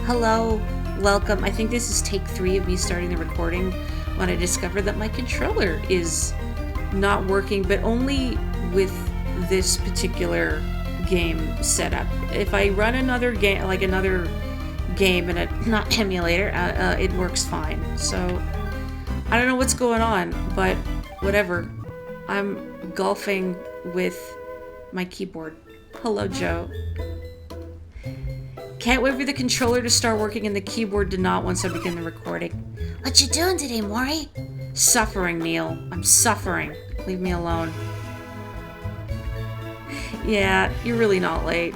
Hello, welcome. I think this is take 3 of me starting the recording when I discovered that my controller is not working, but only with this particular game setup. If I run another game, like another game in a not emulator, it works fine. So I don't know what's going on, but whatever. I'm golfing with my keyboard. Hello, Joe. Can't wait for the controller to start working and the keyboard to not once I begin the recording. What you doing today, Morri? Suffering, Neil. I'm suffering. Leave me alone. Yeah, you're really not late.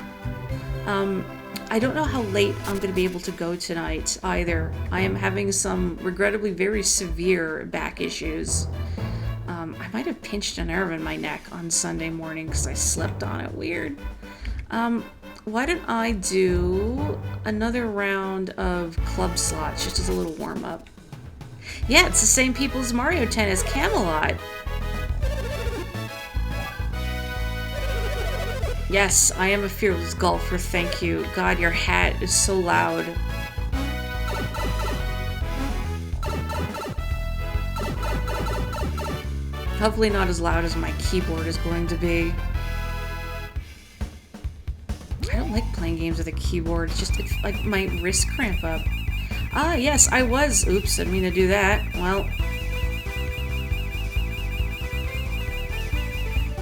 I don't know how late I'm going to be able to go tonight either. I am having some regrettably very severe back issues. I might have pinched a nerve in my neck on Sunday morning because I slept on it weird. Why don't I do another round of club slots just as a little warm-up? Yeah, it's the same people as Mario Tennis Camelot. Yes, I am a fearless golfer, thank you. God, your hat is so loud. Hopefully not as loud as my keyboard is going to be. I don't like playing games with a keyboard. It's like my wrist cramp up. Ah, yes, I was. Oops, didn't mean to do that. Well.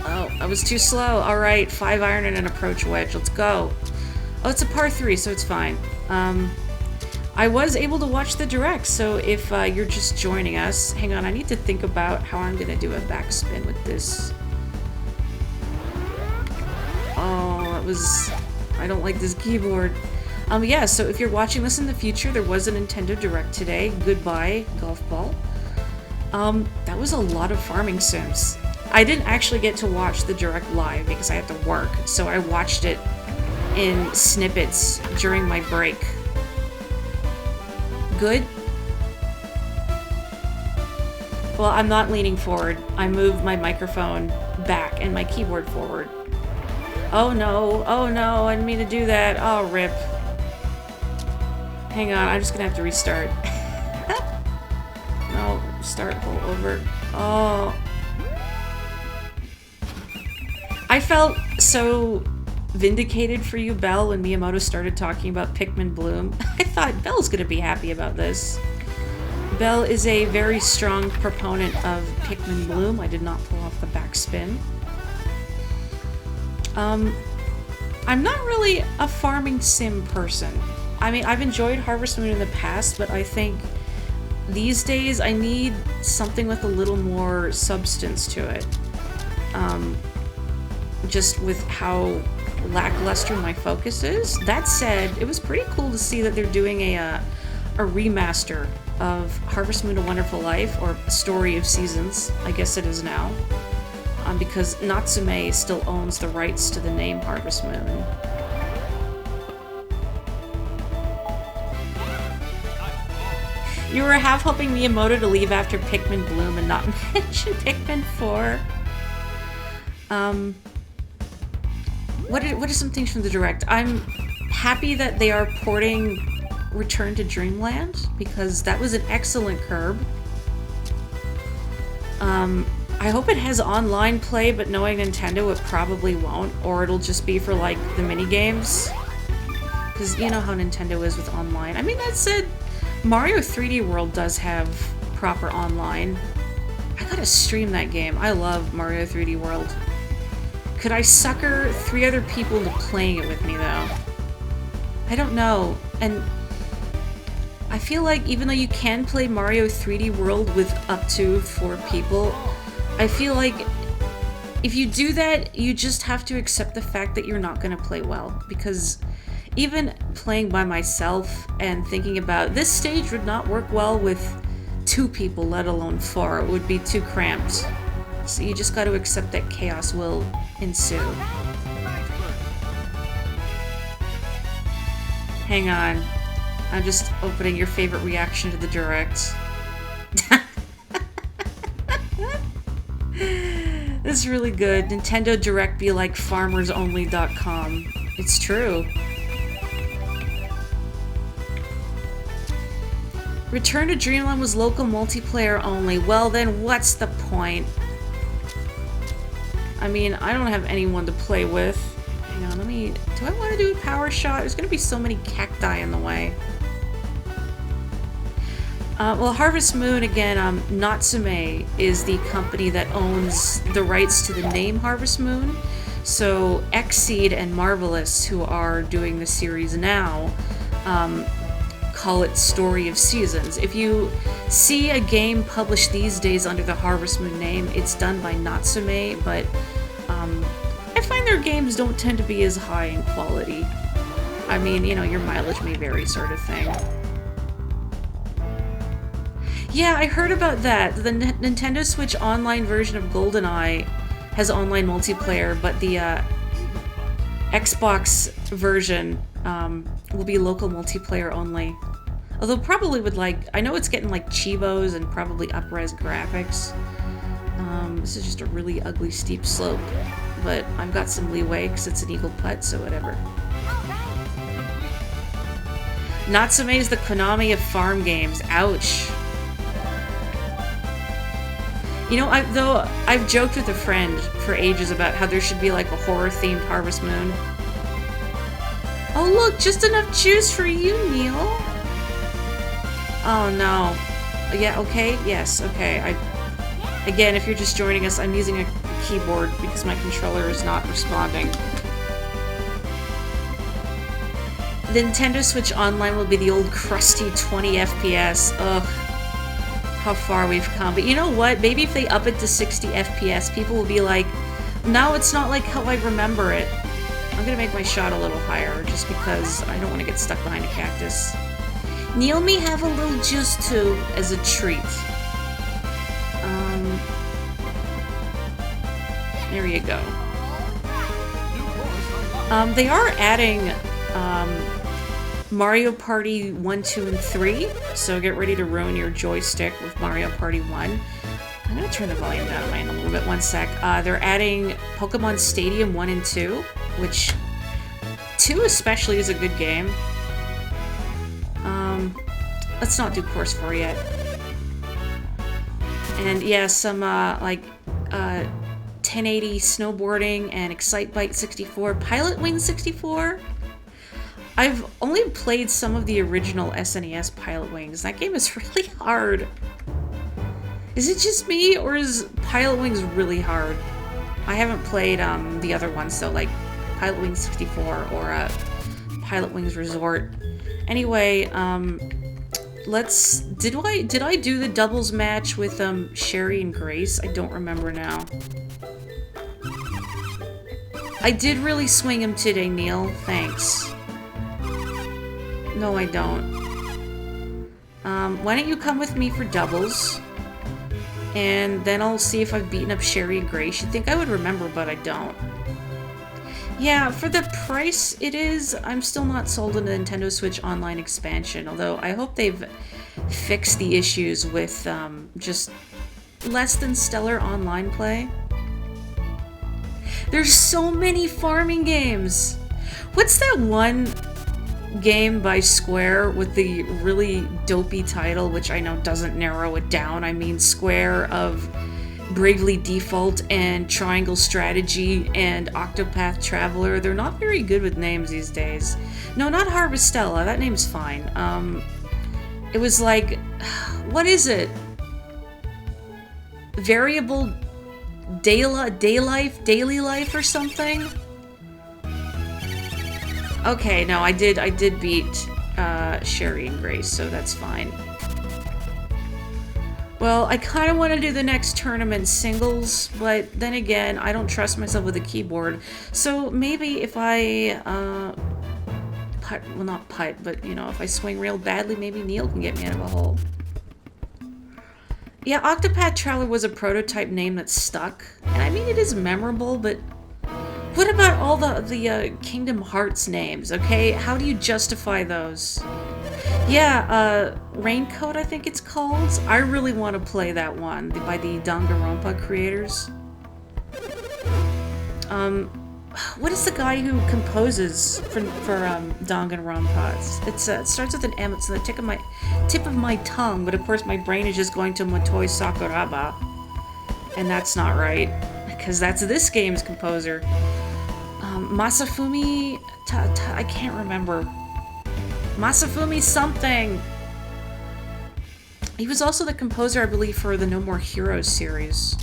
Oh, I was too slow. Alright, 5-iron and an approach wedge. Let's go. Oh, it's a par 3, so it's fine. I was able to watch the direct, so if you're just joining us, hang on, I need to think about how I'm going to do a backspin with this. Oh, that was... I don't like this keyboard. Yeah, so if you're watching this in the future, there was a Nintendo Direct today. Goodbye, golf ball. That was a lot of farming sims. I didn't actually get to watch the Direct live because I had to work, so I watched it in snippets during my break. Good? Well, I'm not leaning forward. I moved my microphone back and my keyboard forward. Oh no, I didn't mean to do that. Oh, rip. Hang on, I'm just gonna have to restart. No, start all over. Oh. I felt so vindicated for you, Belle, when Miyamoto started talking about Pikmin Bloom. I thought Belle's gonna be happy about this. Belle is a very strong proponent of Pikmin Bloom. I did not pull off the backspin. I'm not really a farming sim person. I mean, I've enjoyed Harvest Moon in the past, but I think these days I need something with a little more substance to it. Just with how lackluster my focus is. That said, it was pretty cool to see that they're doing a remaster of Harvest Moon: A Wonderful Life, or Story of Seasons, I guess it is now. Because Natsume still owns the rights to the name Harvest Moon. You were half hoping Miyamoto to leave after Pikmin Bloom and not mention Pikmin 4. What are some things from the Direct? I'm happy that they are porting Return to Dreamland, because that was an excellent curb. I hope it has online play, but knowing Nintendo, it probably won't, or it'll just be for, like, the mini-games. Because you know how Nintendo is with online. I mean, that said, Mario 3D World does have proper online. I gotta stream that game. I love Mario 3D World. Could I sucker 3 other people into playing it with me, though? I don't know. And I feel like even though you can play Mario 3D World with up to 4 people, I feel like if you do that, you just have to accept the fact that you're not going to play well. Because even playing by myself and thinking about this stage would not work well with 2 people, let alone 4. It would be too cramped. So you just got to accept that chaos will ensue. Hang on. I'm just opening your favorite reaction to the Direct. This is really good. Nintendo Direct be like farmersonly.com. It's true. Return to Dreamland was local multiplayer only. Well, then what's the point? I mean, I don't have anyone to play with. Hang on, let me... Do I want to do a power shot? There's gonna be so many cacti in the way. Well, Harvest Moon, again, Natsume is the company that owns the rights to the name Harvest Moon. So, Xseed and Marvelous, who are doing the series now, call it Story of Seasons. If you see a game published these days under the Harvest Moon name, it's done by Natsume, but I find their games don't tend to be as high in quality. I mean, you know, your mileage may vary, sort of thing. Yeah, I heard about that. The Nintendo Switch Online version of GoldenEye has online multiplayer, but the Xbox version will be local multiplayer only. Although probably with, like, I know it's getting like Chivos and probably up-res graphics. This is just a really ugly steep slope, but I've got some leeway because it's an eagle putt, so whatever. Natsume is the Konami of farm games. Ouch. You know, I've joked with a friend for ages about how there should be like a horror-themed Harvest Moon. Oh look, just enough juice for you, Neil. Oh no. Yeah, okay, yes, okay. Again, if you're just joining us, I'm using a keyboard because my controller is not responding. The Nintendo Switch Online will be the old crusty 20 FPS. Ugh. How far we've come. But you know what? Maybe if they up it to 60 FPS, people will be like, no, it's not like how I remember it. I'm gonna make my shot a little higher just because I don't want to get stuck behind a cactus. Neil may have a little juice too as a treat. There you go. They are adding Mario Party 1, 2, and 3, so get ready to ruin your joystick with Mario Party 1. I'm gonna turn the volume down on mine a little bit, one sec. They're adding Pokemon Stadium 1 and 2, which 2 especially is a good game. Let's not do Course 4 yet. And yeah, some, 1080 snowboarding and Excitebike 64, Pilot Wing 64. I've only played some of the original SNES Pilot Wings. That game is really hard. Is it just me, or is Pilot Wings really hard? I haven't played the other ones though, like Pilot Wings 64 or Pilot Wings Resort. Anyway, did I do the doubles match with Sherry and Grace? I don't remember now. I did really swing him today, Neil. Thanks. No, I don't. Why don't you come with me for doubles? And then I'll see if I've beaten up Sherry and Grace. You'd think I would remember, but I don't. Yeah, for the price it is, I'm still not sold on the Nintendo Switch Online expansion, although I hope they've fixed the issues with just less than stellar online play. There's so many farming games! What's that one game by Square with the really dopey title, which I know doesn't narrow it down? I mean, Square of Bravely Default and Triangle Strategy and Octopath Traveler. They're not very good with names these days. No, not Harvestella. That name's fine. It was like, what is it? Variable daily life or something? Okay, no, I did beat Sherry and Grace, so that's fine. Well, I kind of want to do the next tournament singles, but then again, I don't trust myself with a keyboard. So maybe if I, putt, well not putt, but you know, if I swing real badly, maybe Neil can get me out of a hole. Yeah, Octopath Traveler was a prototype name that stuck. And I mean, it is memorable, but what about all the Kingdom Hearts names, okay? How do you justify those? Yeah, Raincoat, I think it's called. I really want to play that one by the Danganronpa creators. What is the guy who composes for Danganronpa? It starts with an M. It's on the tip of my tongue, but of course my brain is just going to Motoi Sakuraba, and that's not right because that's this game's composer. Masafumi. I can't remember. Masafumi something. He was also the composer, I believe, for the No More Heroes series.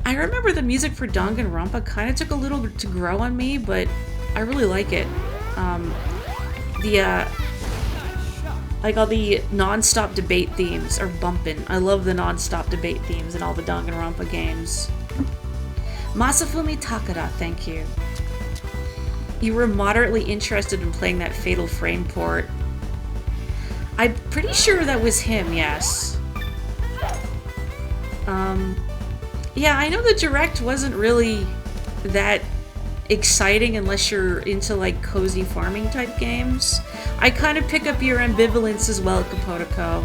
I remember the music for Danganronpa kind of took a little to grow on me, but I really like it. Like all the non-stop debate themes are bumpin'. I love the non-stop debate themes in all the Danganronpa games. Masafumi Takada, thank you. You were moderately interested in playing that Fatal Frame port. I'm pretty sure that was him, yes. Yeah, I know the Direct wasn't really that exciting unless you're into, like, cozy farming type games. I kind of pick up your ambivalence as well, Kapotoko.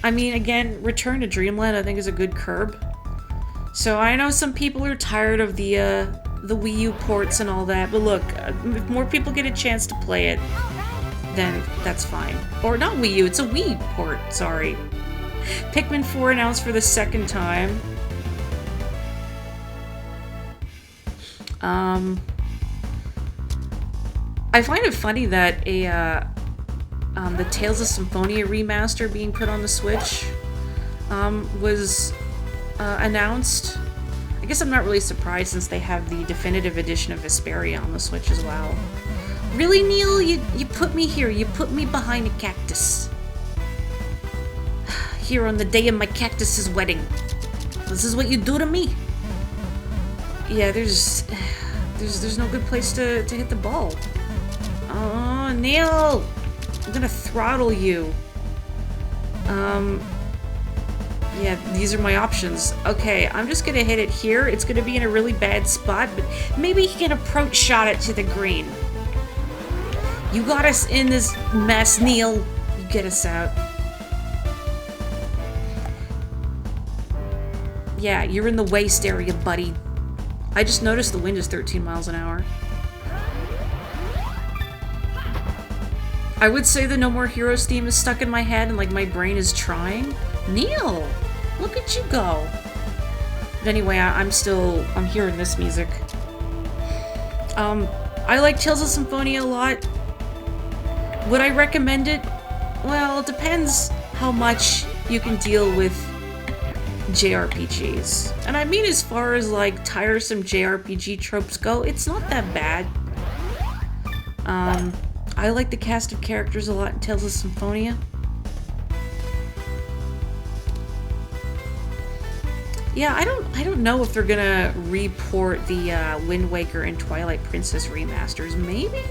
I mean, again, Return to Dreamland I think is a good curb. So I know some people are tired of the Wii U ports and all that, but look, if more people get a chance to play it, then that's fine. Or not Wii U, it's a Wii port, sorry. Pikmin 4 announced for the second time. I find it funny that the Tales of Symphonia remaster being put on the Switch was announced. I guess I'm not really surprised since they have the definitive edition of Vesperia on the Switch as well. Really, Neil? You put me here. You put me behind a cactus. Here on the day of my cactus's wedding. This is what you do to me. Yeah, there's no good place to hit the ball. Oh, Neil! I'm gonna throttle you. Yeah, these are my options. Okay, I'm just gonna hit it here. It's gonna be in a really bad spot, but maybe he can approach shot it to the green. You got us in this mess, Neil. You get us out. Yeah, you're in the waste area, buddy. I just noticed the wind is 13 miles an hour. I would say the No More Heroes theme is stuck in my head and like my brain is trying. Neil! Look at you go! But anyway, I'm hearing this music. I like Tales of Symphonia a lot. Would I recommend it? Well, it depends how much you can deal with JRPGs. And I mean as far as like tiresome JRPG tropes go, it's not that bad. I like the cast of characters a lot in Tales of Symphonia. Yeah, I don't know if they're gonna report the Wind Waker and Twilight Princess remasters. Maybe?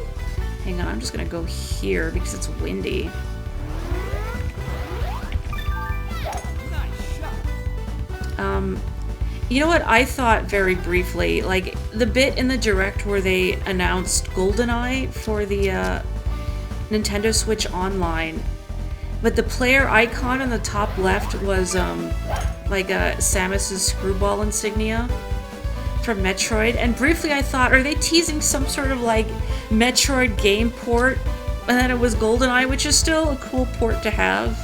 Hang on, I'm just gonna go here because it's windy. You know what I thought very briefly? Like, the bit in the Direct where they announced GoldenEye for the Nintendo Switch Online, but the player icon on the top left was like Samus's screwball insignia from Metroid, and briefly I thought, are they teasing some sort of like Metroid game port? And then it was GoldenEye, which is still a cool port to have.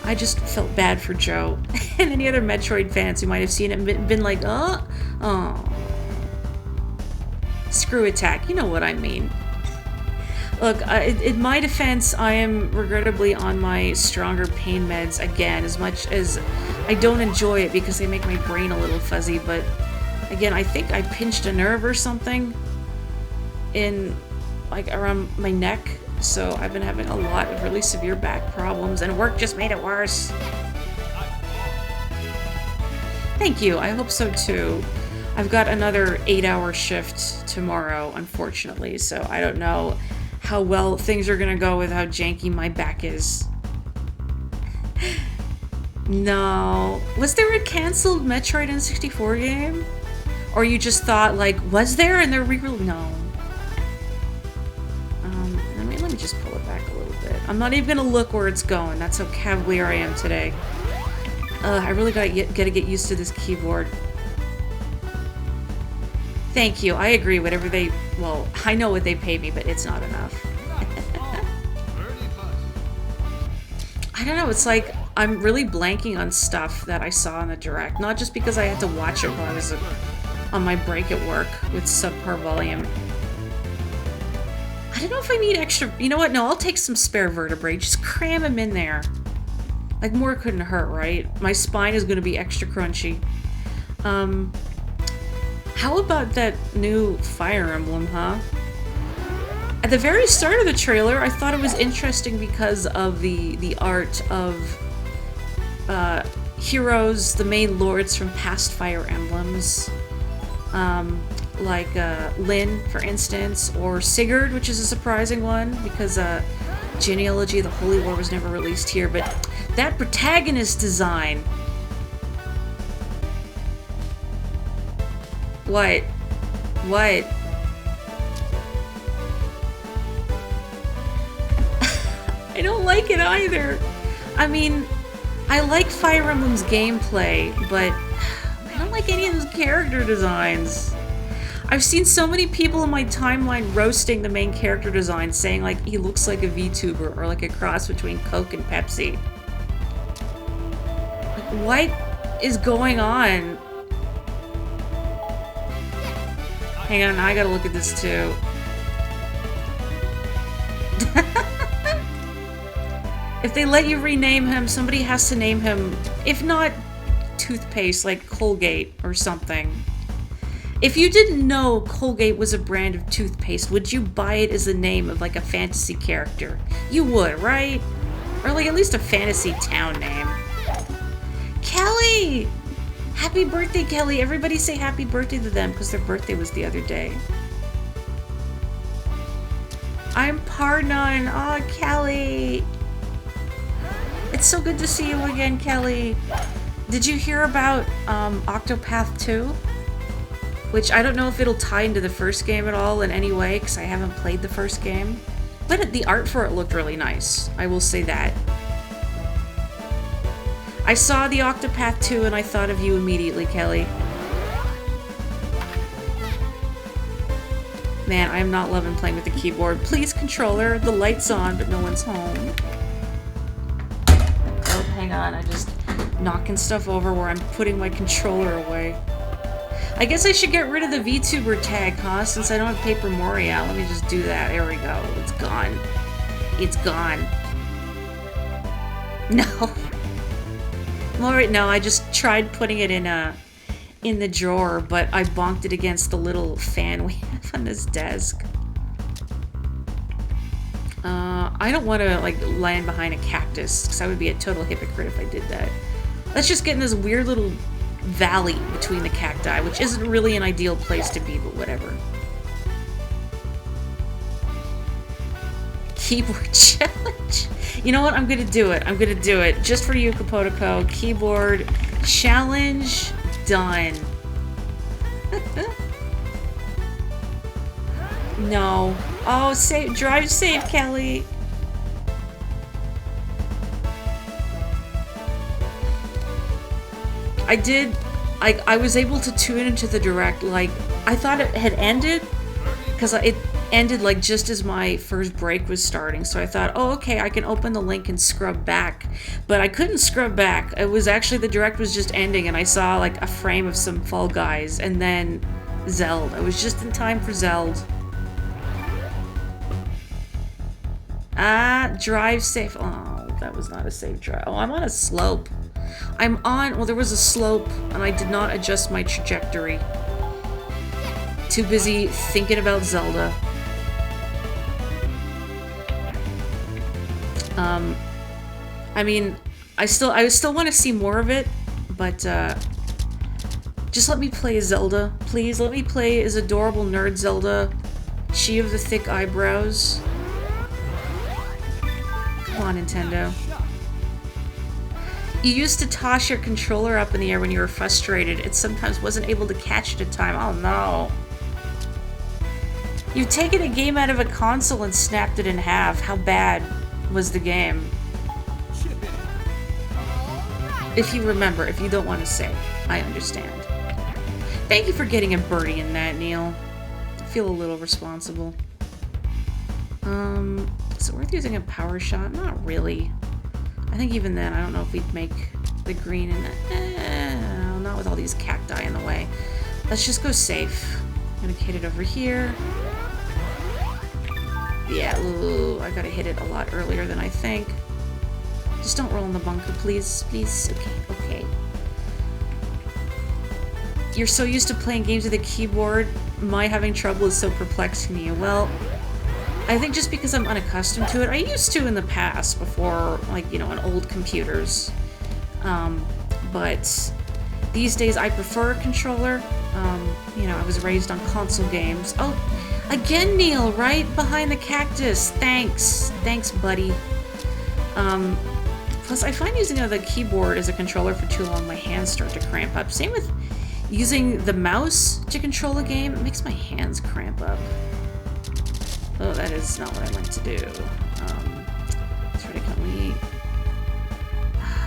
I just felt bad for Joe and any other Metroid fans who might have seen it and been like, oh. Screw Attack, you know what I mean. Look, in my defense, I am regrettably on my stronger pain meds again, as much as I don't enjoy it because they make my brain a little fuzzy, but again, I think I pinched a nerve or something in, like, around my neck. So I've been having a lot of really severe back problems, and work just made it worse. Thank you, I hope so too. I've got another 8-hour shift tomorrow, unfortunately, so I don't know how well things are gonna go with how janky my back is. No. Was there a cancelled Metroid N64 game? Or you just thought, like, was there and they're no. Let me just pull it back a little bit. I'm not even gonna look where it's going. That's how cavalier I am today. I really gotta get used to this keyboard. Thank you. I agree. Whatever they... Well, I know what they pay me, but it's not enough. I don't know. It's like I'm really blanking on stuff that I saw in the Direct. Not just because I had to watch it while I was on my break at work with subpar volume. I don't know if I need extra... You know what? No, I'll take some spare vertebrae. Just cram them in there. Like, more couldn't hurt, right? My spine is going to be extra crunchy. How about that new Fire Emblem, huh? At the very start of the trailer, I thought it was interesting because of the art of heroes, the main lords from past Fire Emblems. Like Lyn, for instance, or Sigurd, which is a surprising one because Genealogy of the Holy War was never released here, but that protagonist design... What? What? I don't like it either. I mean, I like Fire Emblem's gameplay, but I don't like any of those character designs. I've seen so many people in my timeline roasting the main character design, saying like he looks like a VTuber or like a cross between Coke and Pepsi. Like, what is going on? Hang on, I gotta look at this too. If they let you rename him, somebody has to name him, if not toothpaste, like Colgate or something. If you didn't know Colgate was a brand of toothpaste, would you buy it as the name of like a fantasy character? You would, right? Or like at least a fantasy town name. Kelly! Happy birthday, Kelly! Everybody say happy birthday to them because their birthday was the other day. I'm Parnon! Aw, Kelly! It's so good to see you again, Kelly. Did you hear about Octopath 2? Which I don't know if it'll tie into the first game at all in any way, because I haven't played the first game. But the art for it looked really nice. I will say that. I saw the Octopath 2 and I thought of you immediately, Kelly. Man, I am not loving playing with the keyboard. Please, controller, the light's on, but no one's home. Oh, hang on, I'm just knocking stuff over where I'm putting my controller away. I guess I should get rid of the VTuber tag, huh? Since I don't have Paper Morri out. Let me just do that. There we go. It's gone. It's gone. No. Morri, no, I just tried putting it in the drawer, but I bonked it against the little fan we have on this desk. I don't want to, like, land behind a cactus, because I would be a total hypocrite if I did that. Let's just get in this weird little valley between the cacti, which isn't really an ideal place to be, but whatever. Keyboard challenge. You know what? I'm gonna do it. I'm gonna do it. Just for you, Kapotoko. Keyboard challenge done. No. Oh, save, drive safe, Kelly. I did, I was able to tune into the Direct, like, I thought it had ended, because it ended, like, just as my first break was starting, so I thought, oh, okay, I can open the link and scrub back, but I couldn't scrub back. It was actually, the Direct was just ending, and I saw, like, a frame of some Fall Guys, and then Zeld. I was just in time for Zeld. Ah, drive safe. Oh, that was not a safe drive. Oh, I'm on a slope. I'm on, well, there was a slope, and I did not adjust my trajectory. Too busy thinking about Zelda. I mean, I still want to see more of it, but, just let me play as Zelda. Please, let me play as adorable nerd Zelda. She of the thick eyebrows. Come on, Nintendo. You used to toss your controller up in the air when you were frustrated. It sometimes wasn't able to catch it at time. Oh no. You've taken a game out of a console and snapped it in half. How bad was the game? If you remember, if you don't want to say, I understand. Thank you for getting a birdie in that, Neil. I feel a little responsible. Is it worth using a power shot? Not really. I think even then, I don't know if we'd make the green and not with all these cacti in the way. Let's just go safe. I'm gonna hit it over here. Yeah, ooh, I gotta hit it a lot earlier than I think. Just don't roll in the bunker, please. Please. Okay. You're so used to playing games with a keyboard, my having trouble is so perplexing to you. Well, I think just because I'm unaccustomed to it, I used to in the past before, like, you know, on old computers. But these days I prefer a controller. You know, I was raised on console games. Oh, again, Neil, right behind the cactus. Thanks, buddy. Plus, I find using the keyboard as a controller for too long, my hands start to cramp up. Same with using the mouse to control a game. It makes my hands cramp up. Oh, that is not what I meant to do.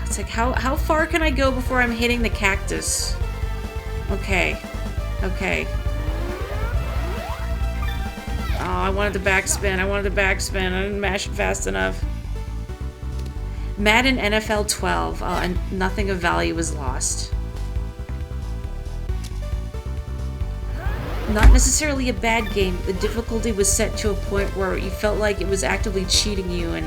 It's like, how far can I go before I'm hitting the cactus? Okay. Oh, I wanted the backspin. I didn't mash it fast enough. Madden NFL 12. And nothing of value was lost. Not necessarily a bad game. The difficulty was set to a point where you felt like it was actively cheating you, and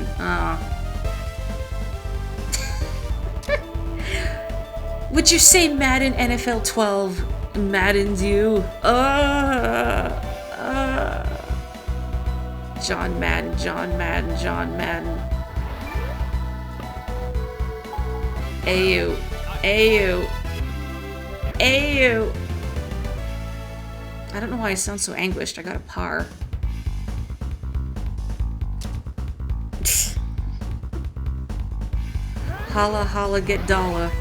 would you say Madden NFL 12 maddens you? John Madden. Ayu. I don't know why I sound so anguished. I got a par. Holla, get dollar.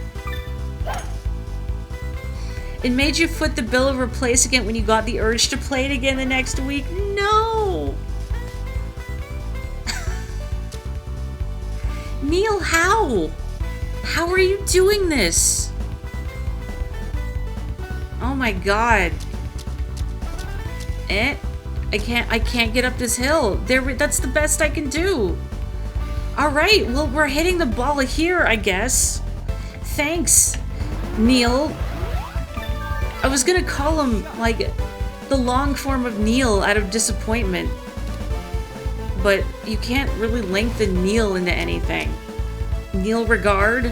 It made you foot the bill of replacing it when you got the urge to play it again the next week? No! Neil, how? How are you doing this? Oh my god. I can't get up this hill. That's the best I can do. Alright, well, we're hitting the ball here, I guess. Thanks, Neil. I was gonna call him, like, the long form of Neil out of disappointment. But you can't really lengthen Neil into anything. Neil Regard?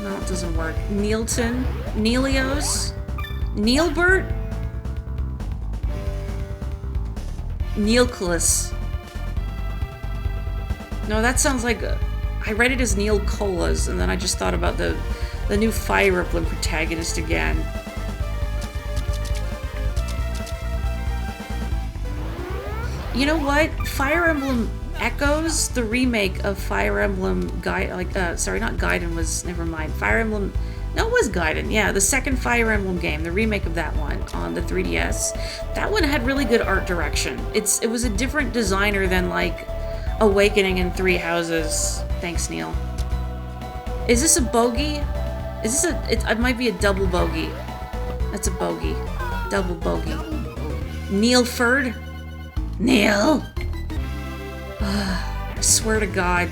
No, it doesn't work. Neilton? Neelios? Neilbert? Neilculus. No, that sounds like... I read it as Neil Colas, and then I just thought about the new Fire Emblem protagonist again. You know what? Fire Emblem Echoes, the remake of Fire Emblem sorry, not Gaiden was... Never mind. Fire Emblem... No, it was Gaiden, yeah. The second Fire Emblem game, the remake of that one on the 3DS. That one had really good art direction. It was a different designer than, like, Awakening and Three Houses. Thanks, Neil. Is this a bogey? Is this it might be a double bogey. That's a bogey. Double bogey. Neilford? Neil? I swear to God.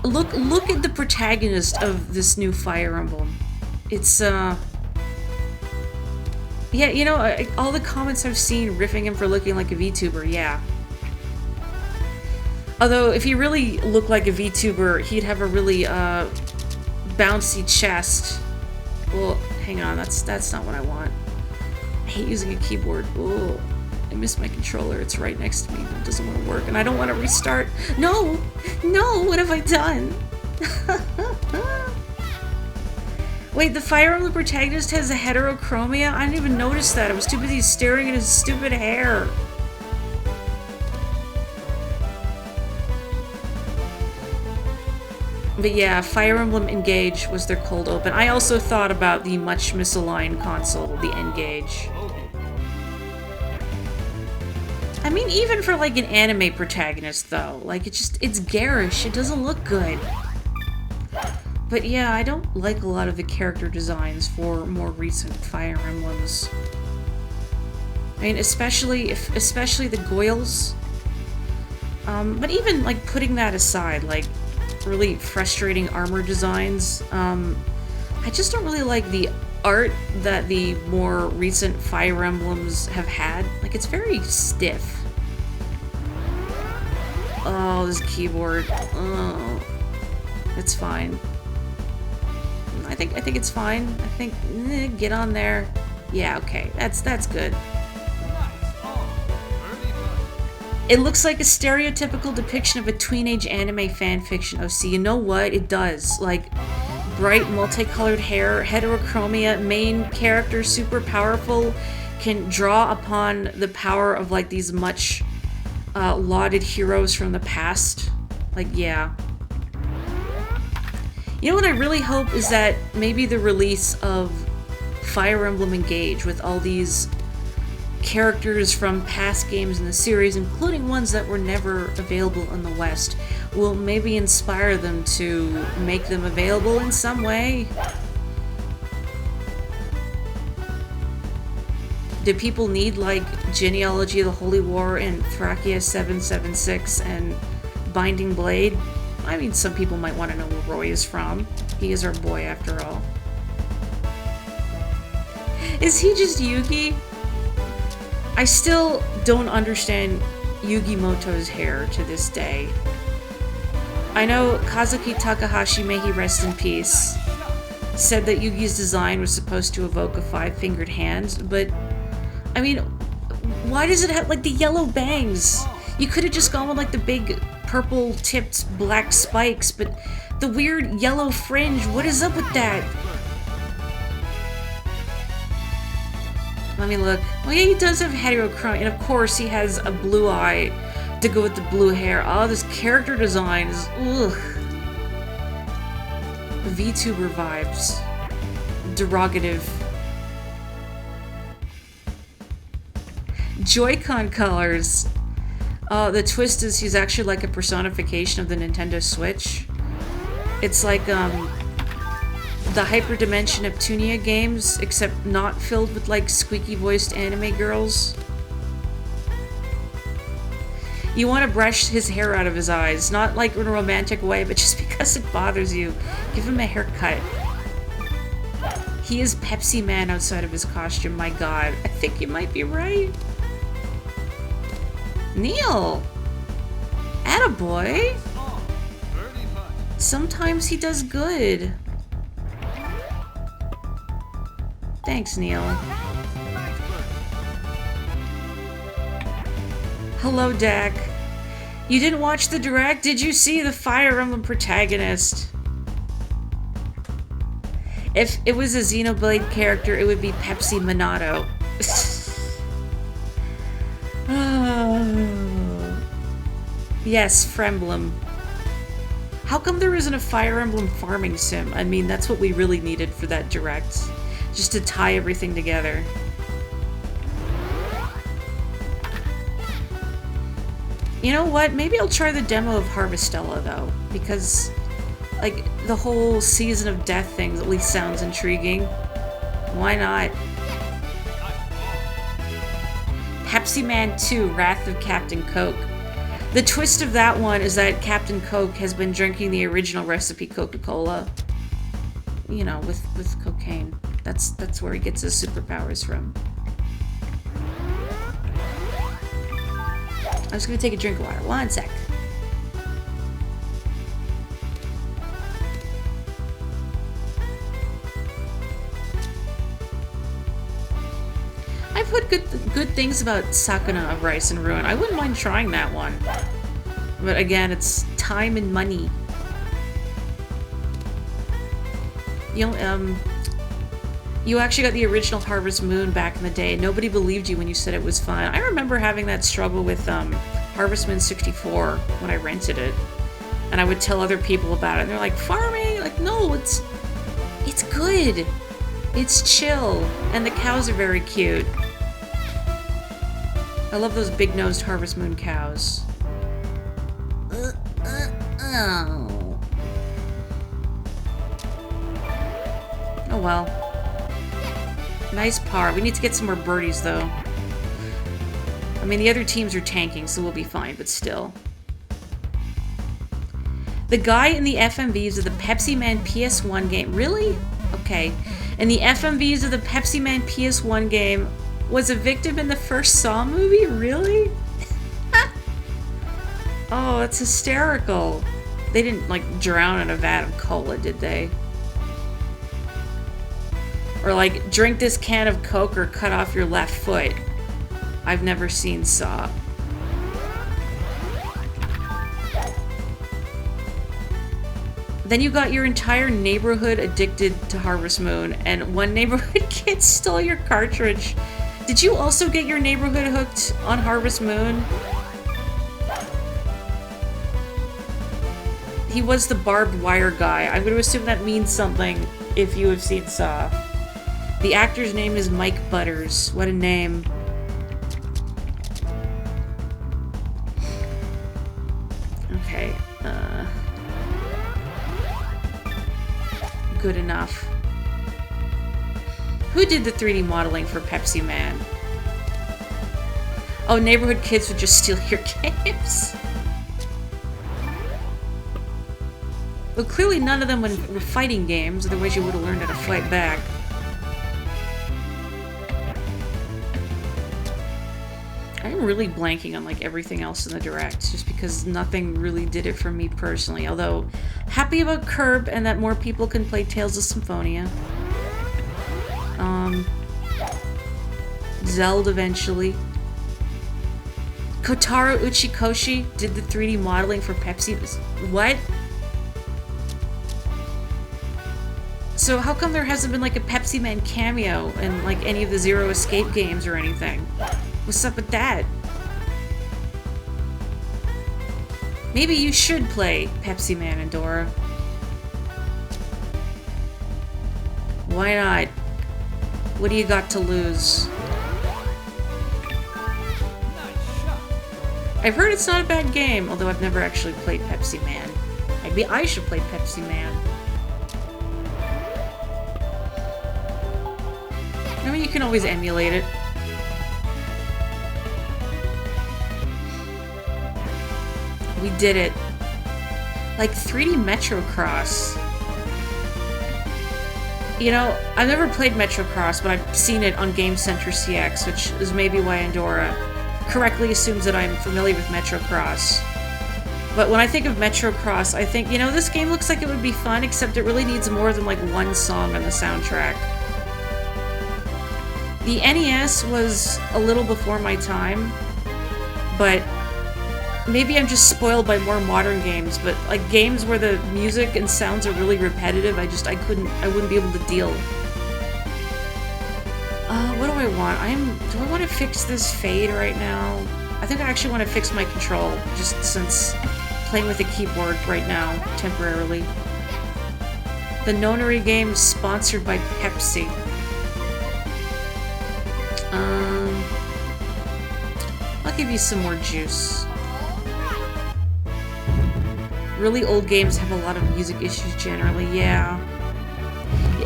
Look at the protagonist of this new Fire Emblem. It's, yeah, you know, all the comments I've seen riffing him for looking like a VTuber, yeah. Although, if he really looked like a VTuber, he'd have a really, bouncy chest. Well, hang on, that's not what I want. I hate using a keyboard. Oh, I miss my controller. It's right next to me, but it doesn't want to work, and I don't want to restart. No! No! What have I done? Wait, the Fire Emblem protagonist has a heterochromia? I didn't even notice that. I was too busy staring at his stupid hair. But yeah, Fire Emblem Engage was their cold open. I also thought about the much misaligned console, the N-Gage. I mean, even for like an anime protagonist though, like it's garish, it doesn't look good. But yeah, I don't like a lot of the character designs for more recent Fire Emblems. I mean, especially the Goyles. But even, like, putting that aside, like, really frustrating armor designs, I just don't really like the art that the more recent Fire Emblems have had. Like, it's very stiff. Oh, this keyboard. Oh, it's fine. I think it's fine. I think get on there. Yeah, okay. That's good. It looks like a stereotypical depiction of a teenage anime fanfiction. Oh, see, you know what? It does. Like, bright, multicolored hair, heterochromia, main character, super powerful, can draw upon the power of, like, these much lauded heroes from the past. Like, yeah. You know what I really hope is that maybe the release of Fire Emblem Engage with all these characters from past games in the series, including ones that were never available in the West, will maybe inspire them to make them available in some way. Do people need, like, Genealogy of the Holy War and Thrakia 776 and Binding Blade? I mean, some people might want to know where Roy is from. He is our boy, after all. Is he just Yugi? I still don't understand Yugimoto's hair to this day. I know Kazuki Takahashi, may he rest in peace, said that Yugi's design was supposed to evoke a five-fingered hand, but, I mean, why does it have, like, the yellow bangs? You could have just gone with, like, the big purple-tipped black spikes, but the weird yellow fringe, what is up with that? Let me look. Oh yeah, he does have heterochromia, and of course he has a blue eye to go with the blue hair. Oh, this character design is, ugh. VTuber vibes. Derogative. Joy-Con colors. The twist is he's actually like a personification of the Nintendo Switch. It's like, the Hyperdimension Neptunia games, except not filled with, like, squeaky-voiced anime girls. You want to brush his hair out of his eyes, not, like, in a romantic way, but just because it bothers you. Give him a haircut. He is Pepsi Man outside of his costume, my god. I think you might be right. Neil! Attaboy! Sometimes he does good. Thanks, Neil. Hello, Dak. You didn't watch the direct? Did you see the Fire Emblem protagonist? If it was a Xenoblade character, it would be Pepsi Minato. Oh. Yes, Fremblem. How come there isn't a Fire Emblem farming sim? I mean, that's what we really needed for that direct. Just to tie everything together. You know what? Maybe I'll try the demo of Harvestella, though. Because, like, the whole Season of Death thing at least sounds intriguing. Why not? Pepsi Man 2, Wrath of Captain Coke. The twist of that one is that Captain Coke has been drinking the original recipe Coca-Cola. You know, with cocaine. That's where he gets his superpowers from. I'm just gonna take a drink of water. 1 sec. I've heard good things about Sakuna of Rice and Ruin. I wouldn't mind trying that one. But again, it's time and money. You know, you actually got the original Harvest Moon back in the day. Nobody believed you when you said it was fun. I remember having that struggle with Harvest Moon 64 when I rented it. And I would tell other people about it. And they're like, farming? Like, no, it's good. It's chill. And the cows are very cute. I love those big-nosed Harvest Moon cows. Oh. well. Nice par. We need to get some more birdies, though. I mean, the other teams are tanking, so we'll be fine, but still. The guy in the FMVs of the Pepsi Man PS1 game... Really? Okay. In the FMVs of the Pepsi Man PS1 game was a victim in the first Saw movie? Really? Oh, that's hysterical. They didn't, like, drown in a vat of cola, did they? Or, like, drink this can of Coke or cut off your left foot. I've never seen Saw. Then you got your entire neighborhood addicted to Harvest Moon, and one neighborhood kid stole your cartridge. Did you also get your neighborhood hooked on Harvest Moon? He was the barbed wire guy. I'm going to assume that means something if you have seen Saw. The actor's name is Mike Butters. What a name. Okay. Good enough. Who did the 3D modeling for Pepsi Man? Oh, neighborhood kids would just steal your games. Well, clearly none of them were fighting games, otherwise you would have learned how to fight back. I'm really blanking on like everything else in the Direct, just because nothing really did it for me personally, although happy about Curb and that more people can play Tales of Symphonia. Zelda eventually. Kotaro Uchikoshi did the 3D modeling for Pepsi. What? So how come there hasn't been like a Pepsi Man cameo in like any of the Zero Escape games or anything? What's up with that? Maybe you should play Pepsi Man and Dora. Why not? What do you got to lose? I've heard it's not a bad game, although I've never actually played Pepsi Man. Maybe I should play Pepsi Man. I mean, you can always emulate it. We did it. Like 3D Metrocross. You know, I've never played Metrocross, but I've seen it on Game Center CX, which is maybe why Andorra correctly assumes that I'm familiar with Metrocross. But when I think of Metrocross, I think, you know, this game looks like it would be fun, except it really needs more than like one song on the soundtrack. The NES was a little before my time, but maybe I'm just spoiled by more modern games, but like games where the music and sounds are really repetitive, I wouldn't be able to deal. What do I want? Do I want to fix this fade right now? I think I actually want to fix my control, just since playing with a keyboard right now, temporarily. The Nonary game sponsored by Pepsi. I'll give you some more juice. Really old games have a lot of music issues generally, yeah.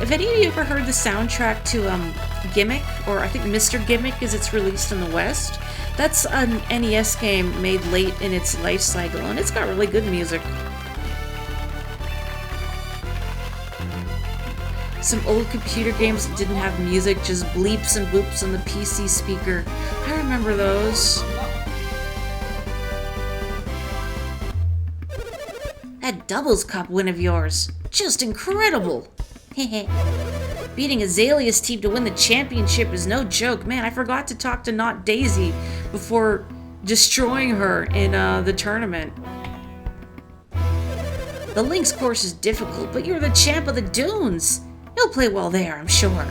Have any of you ever heard the soundtrack to Gimmick? Or I think Mr. Gimmick as it's released in the West? That's an NES game made late in its life cycle, and it's got really good music. Some old computer games that didn't have music, just bleeps and boops on the PC speaker. I remember those. That doubles cup win of yours. Just incredible. Beating Azalea's team to win the championship is no joke. Man, I forgot to talk to Not Daisy before destroying her in the tournament. The Lynx course is difficult, but you're the champ of the dunes. You'll play well there, I'm sure.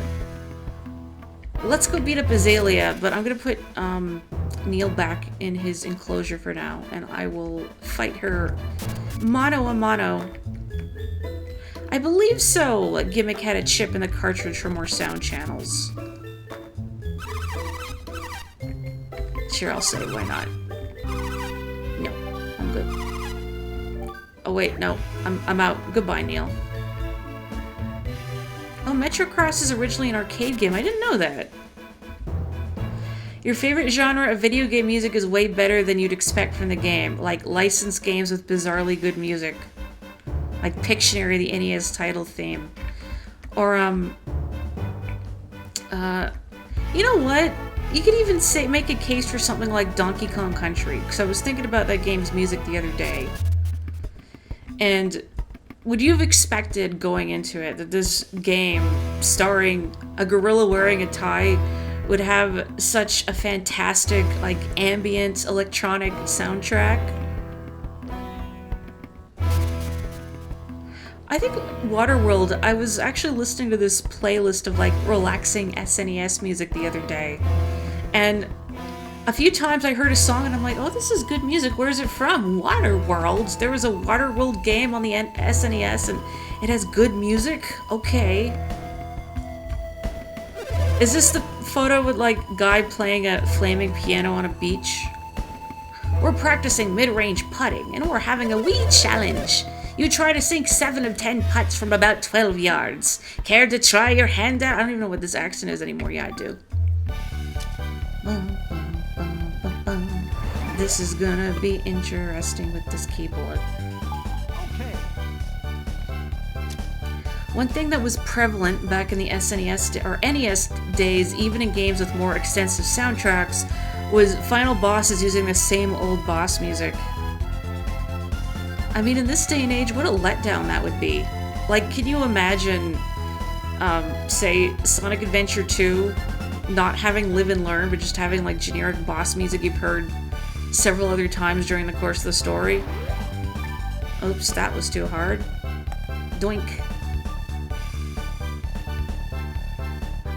Let's go beat up Azalea, but I'm gonna put Neil back in his enclosure for now, and I will fight her mano a mano. I believe so. Gimmick had a chip in the cartridge for more sound channels. Sure, I'll say why not. No, I'm good. Oh wait, no, I'm out. Goodbye, Neil. Oh Oh, Metrocross is originally an arcade game. I didn't know that. Your favorite genre of video game music is way better than you'd expect from the game, like licensed games with bizarrely good music. Like Pictionary, the NES title theme. Or, you know what? You could even make a case for something like Donkey Kong Country, because I was thinking about that game's music the other day. And would you have expected going into it that this game, starring a gorilla wearing a tie, would have such a fantastic, like, ambient electronic soundtrack? I think Waterworld, I was actually listening to this playlist of, like, relaxing SNES music the other day. And a few times I heard a song and I'm like, oh, this is good music. Where's it from? Waterworld. There was a Waterworld game on the SNES and it has good music? Okay. Is this the photo with, like, guy playing a flaming piano on a beach? We're practicing mid-range putting and we're having a wee challenge. You try to sink 7 of 10 putts from about 12 yards. Care to try your hand out? I don't even know what this accent is anymore. Yeah, I do. This is gonna be interesting with this keyboard. Okay. One thing that was prevalent back in the SNES or NES days, even in games with more extensive soundtracks, was final bosses using the same old boss music. I mean, in this day and age, what a letdown that would be. Like, can you imagine, say, Sonic Adventure 2 not having Live and Learn, but just having, like, generic boss music you've heard several other times during the course of the story? Oops, that was too hard. Doink.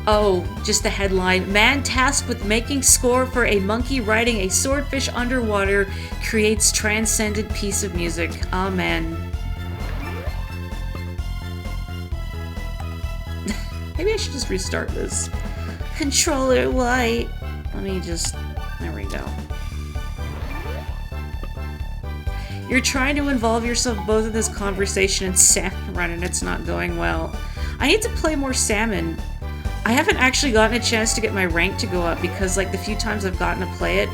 Oh, just the headline. Man tasked with making score for a monkey riding a swordfish underwater creates transcendent piece of music. Amen. Maybe I should just restart this. Controller white. Let me just... There we go. You're trying to involve yourself both in this conversation and Salmon Run, and it's not going well. I need to play more Salmon. I haven't actually gotten a chance to get my rank to go up because, like, the few times I've gotten to play it,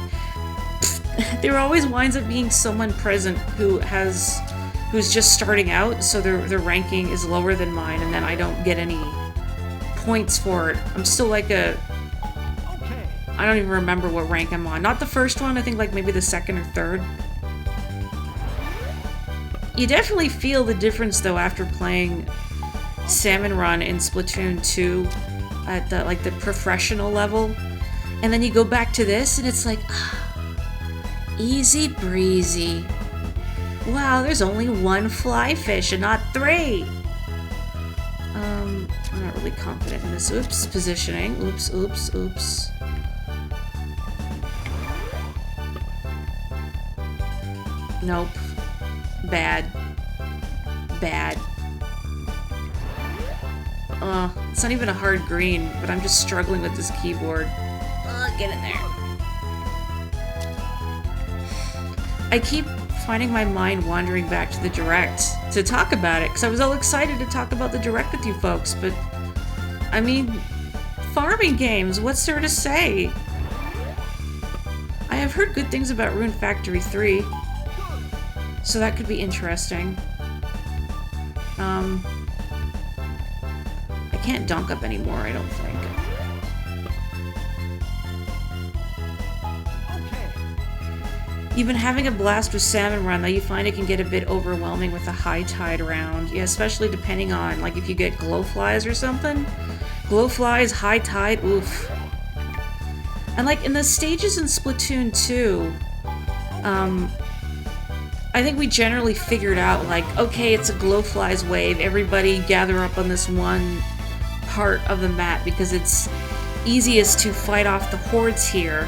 there always winds up being someone present who's just starting out, so their ranking is lower than mine, and then I don't get any points for it. I'm still like I don't even remember what rank I'm on. Not the first one, I think like maybe the second or third. You definitely feel the difference though after playing Salmon Run in Splatoon 2 at the professional level. And then you go back to this and it's like, easy breezy. Wow, there's only one fly fish and not 3. I'm not really confident in this. Oops, positioning. Oops, oops, oops. Nope. Bad. Bad. It's not even a hard green, but I'm just struggling with this keyboard. Get in there. I keep finding my mind wandering back to the Direct to talk about it, because I was all excited to talk about the Direct with you folks, but, I mean, farming games, what's there to say? I have heard good things about Rune Factory 3, so that could be interesting. I can't dunk up anymore, I don't think. You've been having a blast with Salmon Run, though you find it can get a bit overwhelming with a high tide around. Yeah, especially depending on, like, if you get glowflies or something. Glowflies, high tide, oof. And, like, in the stages in Splatoon 2, I think we generally figured out, like, okay, it's a glowflies wave, everybody gather up on this one part of the map because it's easiest to fight off the hordes here.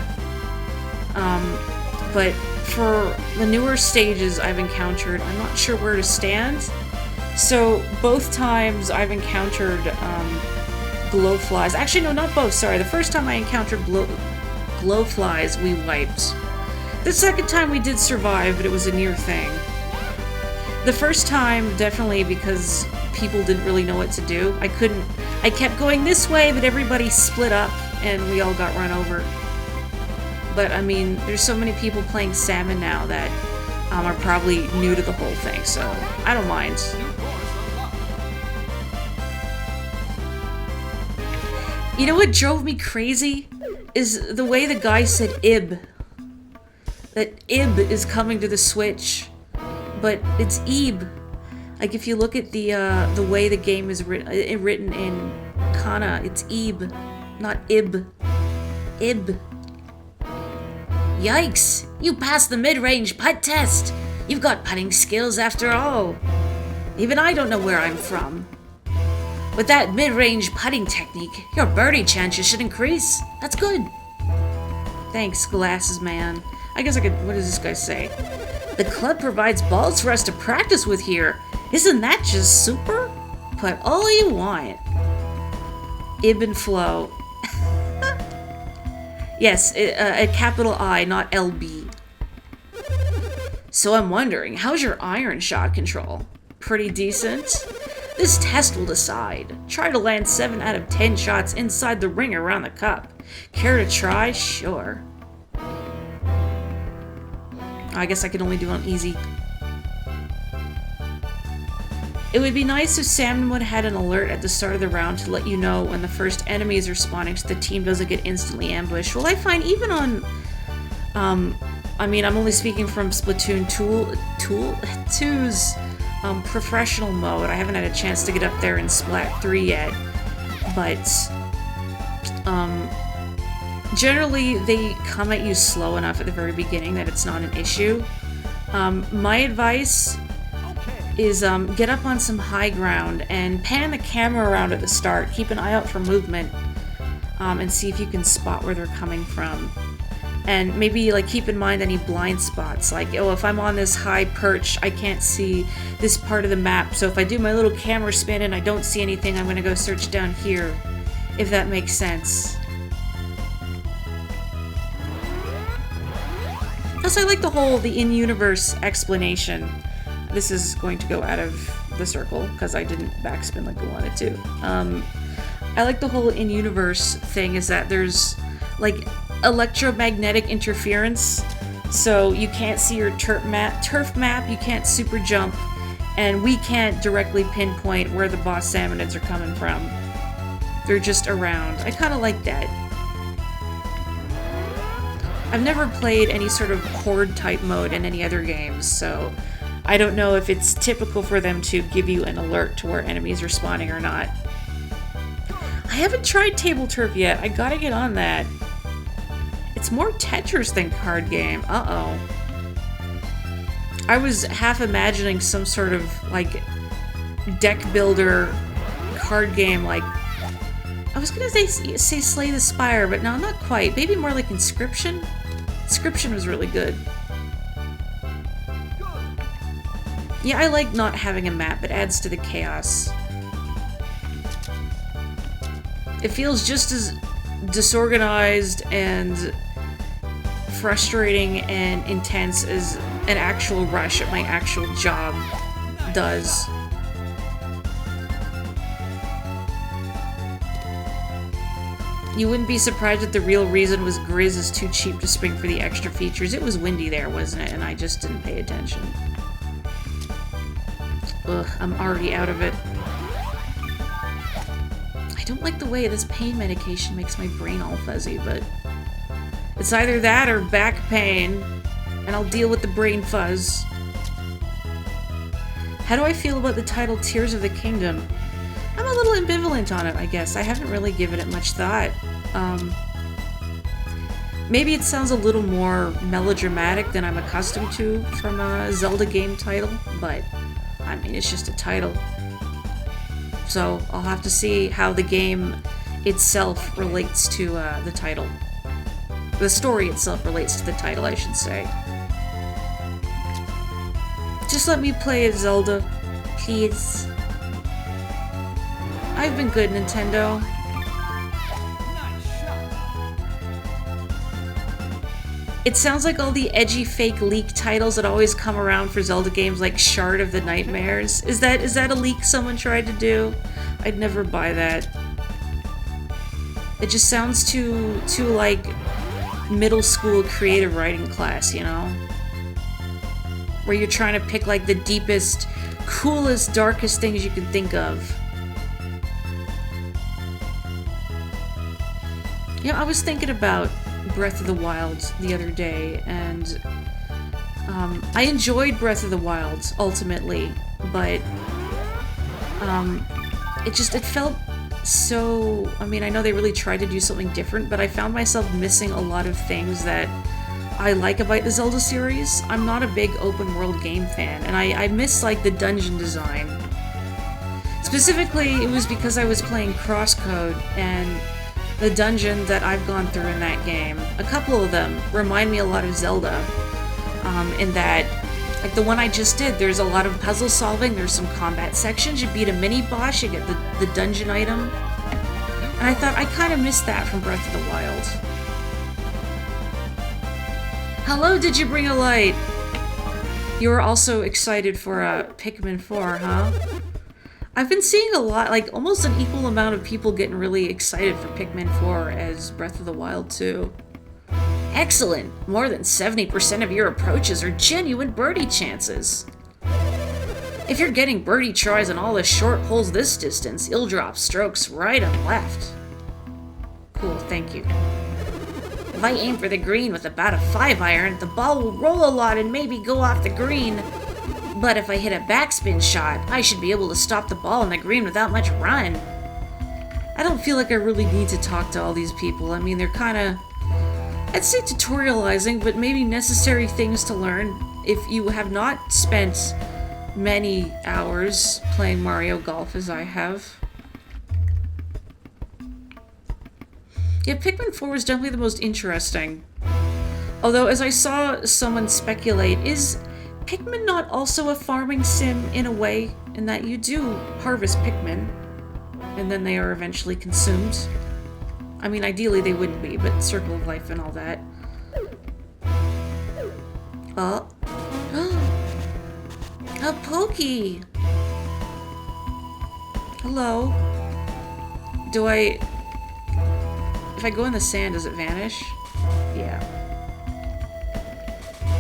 But for the newer stages I've encountered, I'm not sure where to stand. So both times I've encountered glowflies. Actually, no, not both, sorry. The first time I encountered glowflies, we wiped. The second time we did survive, but it was a near thing. The first time, definitely because people didn't really know what to do. I I kept going this way, but everybody split up and we all got run over. But I mean, there's so many people playing Salmon now that are probably new to the whole thing, so I don't mind. You know what drove me crazy? Is the way the guy said IB. That IB is coming to the Switch, but it's EB. Like if you look at the way the game is written in Kana, it's EB, not IB. IB. Yikes! You passed the mid-range putt test! You've got putting skills after all. Even I don't know where I'm from. With that mid-range putting technique, your birdie chances should increase. That's good. Thanks, glasses man. I guess I could... What does this guy say? The club provides balls for us to practice with here. Isn't that just super? Put all you want. Ibn Flow. Yes, a capital I, not LB. So I'm wondering, how's your iron shot control? Pretty decent? This test will decide. Try to land 7 out of 10 shots inside the ring around the cup. Care to try? Sure. I guess I can only do it on easy. It would be nice if Salmon would had an alert at the start of the round to let you know when the first enemies are spawning so the team doesn't get instantly ambushed. Well, I find even on, I mean, I'm only speaking from Splatoon 2's professional mode. I haven't had a chance to get up there in Splat 3 yet, but generally they come at you slow enough at the very beginning that it's not an issue. My advice is get up on some high ground and pan the camera around at the start. Keep an eye out for movement and see if you can spot where they're coming from. And maybe like keep in mind any blind spots, like, oh, if I'm on this high perch, I can't see this part of the map, so if I do my little camera spin and I don't see anything, I'm gonna go search down here, if that makes sense. Plus, I like the in-universe explanation. This is going to go out of the circle, because I didn't backspin like I wanted to. I like the whole in-universe thing, is that there's, like, electromagnetic interference, so you can't see your turf map, you can't super jump, and we can't directly pinpoint where the boss salmonids are coming from. They're just around. I kind of like that. I've never played any sort of horde type mode in any other games, so I don't know if it's typical for them to give you an alert to where enemies are spawning or not. I haven't tried Table Turf yet. I gotta get on that. It's more Tetris than card game. Uh-oh. I was half imagining some sort of, like, deck builder card game, like... I was gonna say Slay the Spire, but no, not quite. Maybe more like Inscription? Inscription was really good. Yeah, I like not having a map. It adds to the chaos. It feels just as disorganized and frustrating and intense as an actual rush at my actual job does. You wouldn't be surprised if the real reason was Grizz is too cheap to spring for the extra features. It was windy there, wasn't it? And I just didn't pay attention. Ugh, I'm already out of it. I don't like the way this pain medication makes my brain all fuzzy, but it's either that or back pain, and I'll deal with the brain fuzz. How do I feel about the title Tears of the Kingdom? I'm a little ambivalent on it, I guess. I haven't really given it much thought. Maybe it sounds a little more melodramatic than I'm accustomed to from a Zelda game title, but I mean, it's just a title. So I'll have to see how the game itself relates to the title. The story itself relates to the title, I should say. Just let me play as Zelda, please. I've been good, Nintendo. It sounds like all the edgy fake leak titles that always come around for Zelda games, like Shard of the Nightmares. Is that a leak someone tried to do? I'd never buy that. It just sounds too like middle school creative writing class, you know? Where you're trying to pick like the deepest, coolest, darkest things you can think of. You know, I was thinking about Breath of the Wild the other day, and I enjoyed Breath of the Wild ultimately, but it felt so, I mean, I know they really tried to do something different, but I found myself missing a lot of things that I like about the Zelda series. I'm not a big open world game fan, and I miss like the dungeon design. Specifically, it was because I was playing Crosscode, and the dungeon that I've gone through in that game, a couple of them remind me a lot of Zelda, in that, like the one I just did, there's a lot of puzzle solving, there's some combat sections, you beat a mini-boss, you get the dungeon item, and I thought I kind of missed that from Breath of the Wild. Hello, did you bring a light? You were also excited for Pikmin 4, huh? I've been seeing a lot, like almost an equal amount of people getting really excited for Pikmin 4 as Breath of the Wild 2. Excellent! More than 70% of your approaches are genuine birdie chances. If you're getting birdie tries on all the short holes this distance, you'll drop strokes right and left. Cool, thank you. If I aim for the green with about a 5-iron, the ball will roll a lot and maybe go off the green. But if I hit a backspin shot, I should be able to stop the ball on the green without much run. I don't feel like I really need to talk to all these people. I mean, they're kind of, I'd say tutorializing, but maybe necessary things to learn if you have not spent many hours playing Mario Golf as I have. Yeah, Pikmin 4 was definitely the most interesting. Although, as I saw someone speculate, is Pikmin not also a farming sim in a way, in that you do harvest Pikmin, and then they are eventually consumed? I mean, ideally they wouldn't be, but Circle of Life and all that. Oh. A Pokey! Hello. Do I... If I go in the sand, does it vanish? Yeah.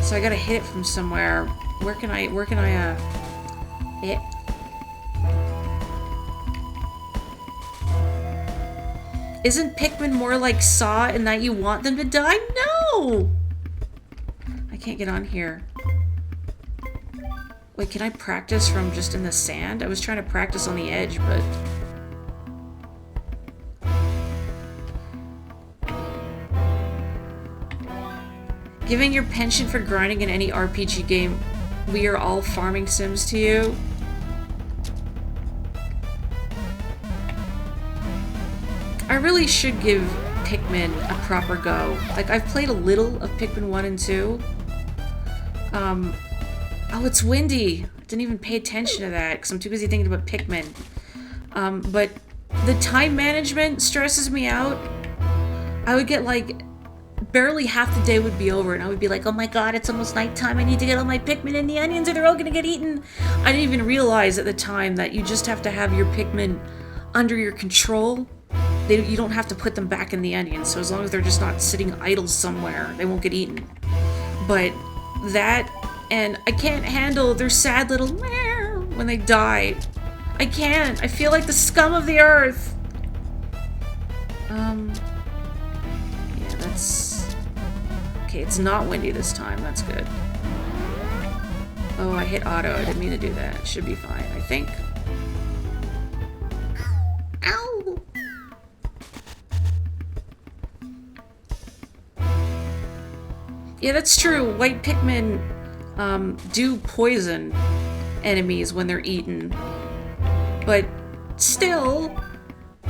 So I gotta hit it from somewhere. Where can I, it? Isn't Pikmin more like Saw in that you want them to die? No! I can't get on here. Wait, can I practice from just in the sand? I was trying to practice on the edge, but... Giving your penchant for grinding in any RPG game, we are all farming sims to you. I really should give Pikmin a proper go. Like, I've played a little of Pikmin 1 and 2. Oh, it's windy. I didn't even pay attention to that because I'm too busy thinking about Pikmin. But the time management stresses me out. I would get like... barely half the day would be over and I would be like, oh my god, it's almost nighttime, I need to get all my Pikmin in the onions or they're all gonna get eaten. I didn't even realize at the time that you just have to have your Pikmin under your control. You don't have to put them back in the onions, so as long as they're just not sitting idle somewhere, they won't get eaten. But that, and I can't handle their sad little meow when they die. I can't. I feel like the scum of the earth. Yeah, that's... Okay, it's not windy this time. That's good. Oh, I hit auto. I didn't mean to do that. It should be fine, I think. Ow! Yeah, that's true. White Pikmin do poison enemies when they're eaten. But still,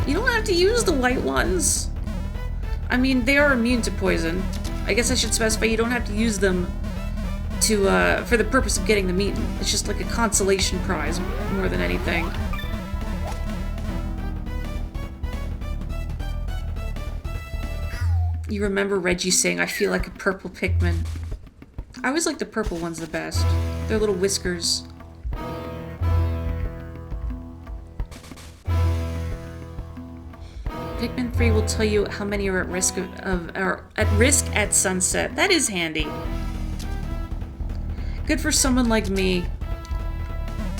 you don't have to use the white ones. I mean, they are immune to poison. I guess I should specify you don't have to use them to, for the purpose of getting them eaten. It's just like a consolation prize more than anything. You remember Reggie saying, I feel like a purple Pikmin. I always like the purple ones the best. Their little whiskers. Pikmin 3 will tell you how many are at risk or at risk at sunset. That is handy. Good for someone like me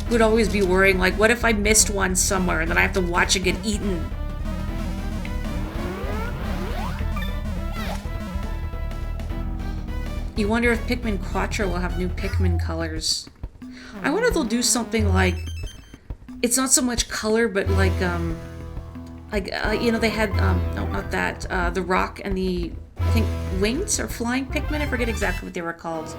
who'd always be worrying, like, what if I missed one somewhere and then I have to watch it get eaten? You wonder if Pikmin Quattro will have new Pikmin colors. I wonder if they'll do something like, it's not so much color, but like, you know, they had, no, not that, the rock and the, I think, wings or flying Pikmin? I forget exactly what they were called.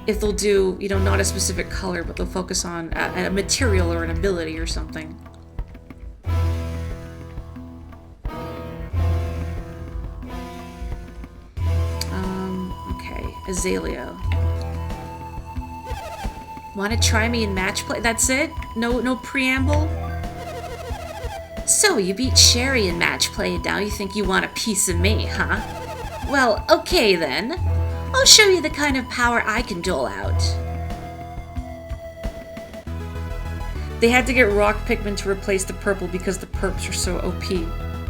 If they'll do, you know, not a specific color, but they'll focus on a material or an ability or something. Okay, Azalea. Want to try me in match play? That's it? No preamble? So, you beat Sherry in match play and now you think you want a piece of me, huh? Well, okay then. I'll show you the kind of power I can dole out. They had to get rock Pikmin to replace the purple because the perps are so OP.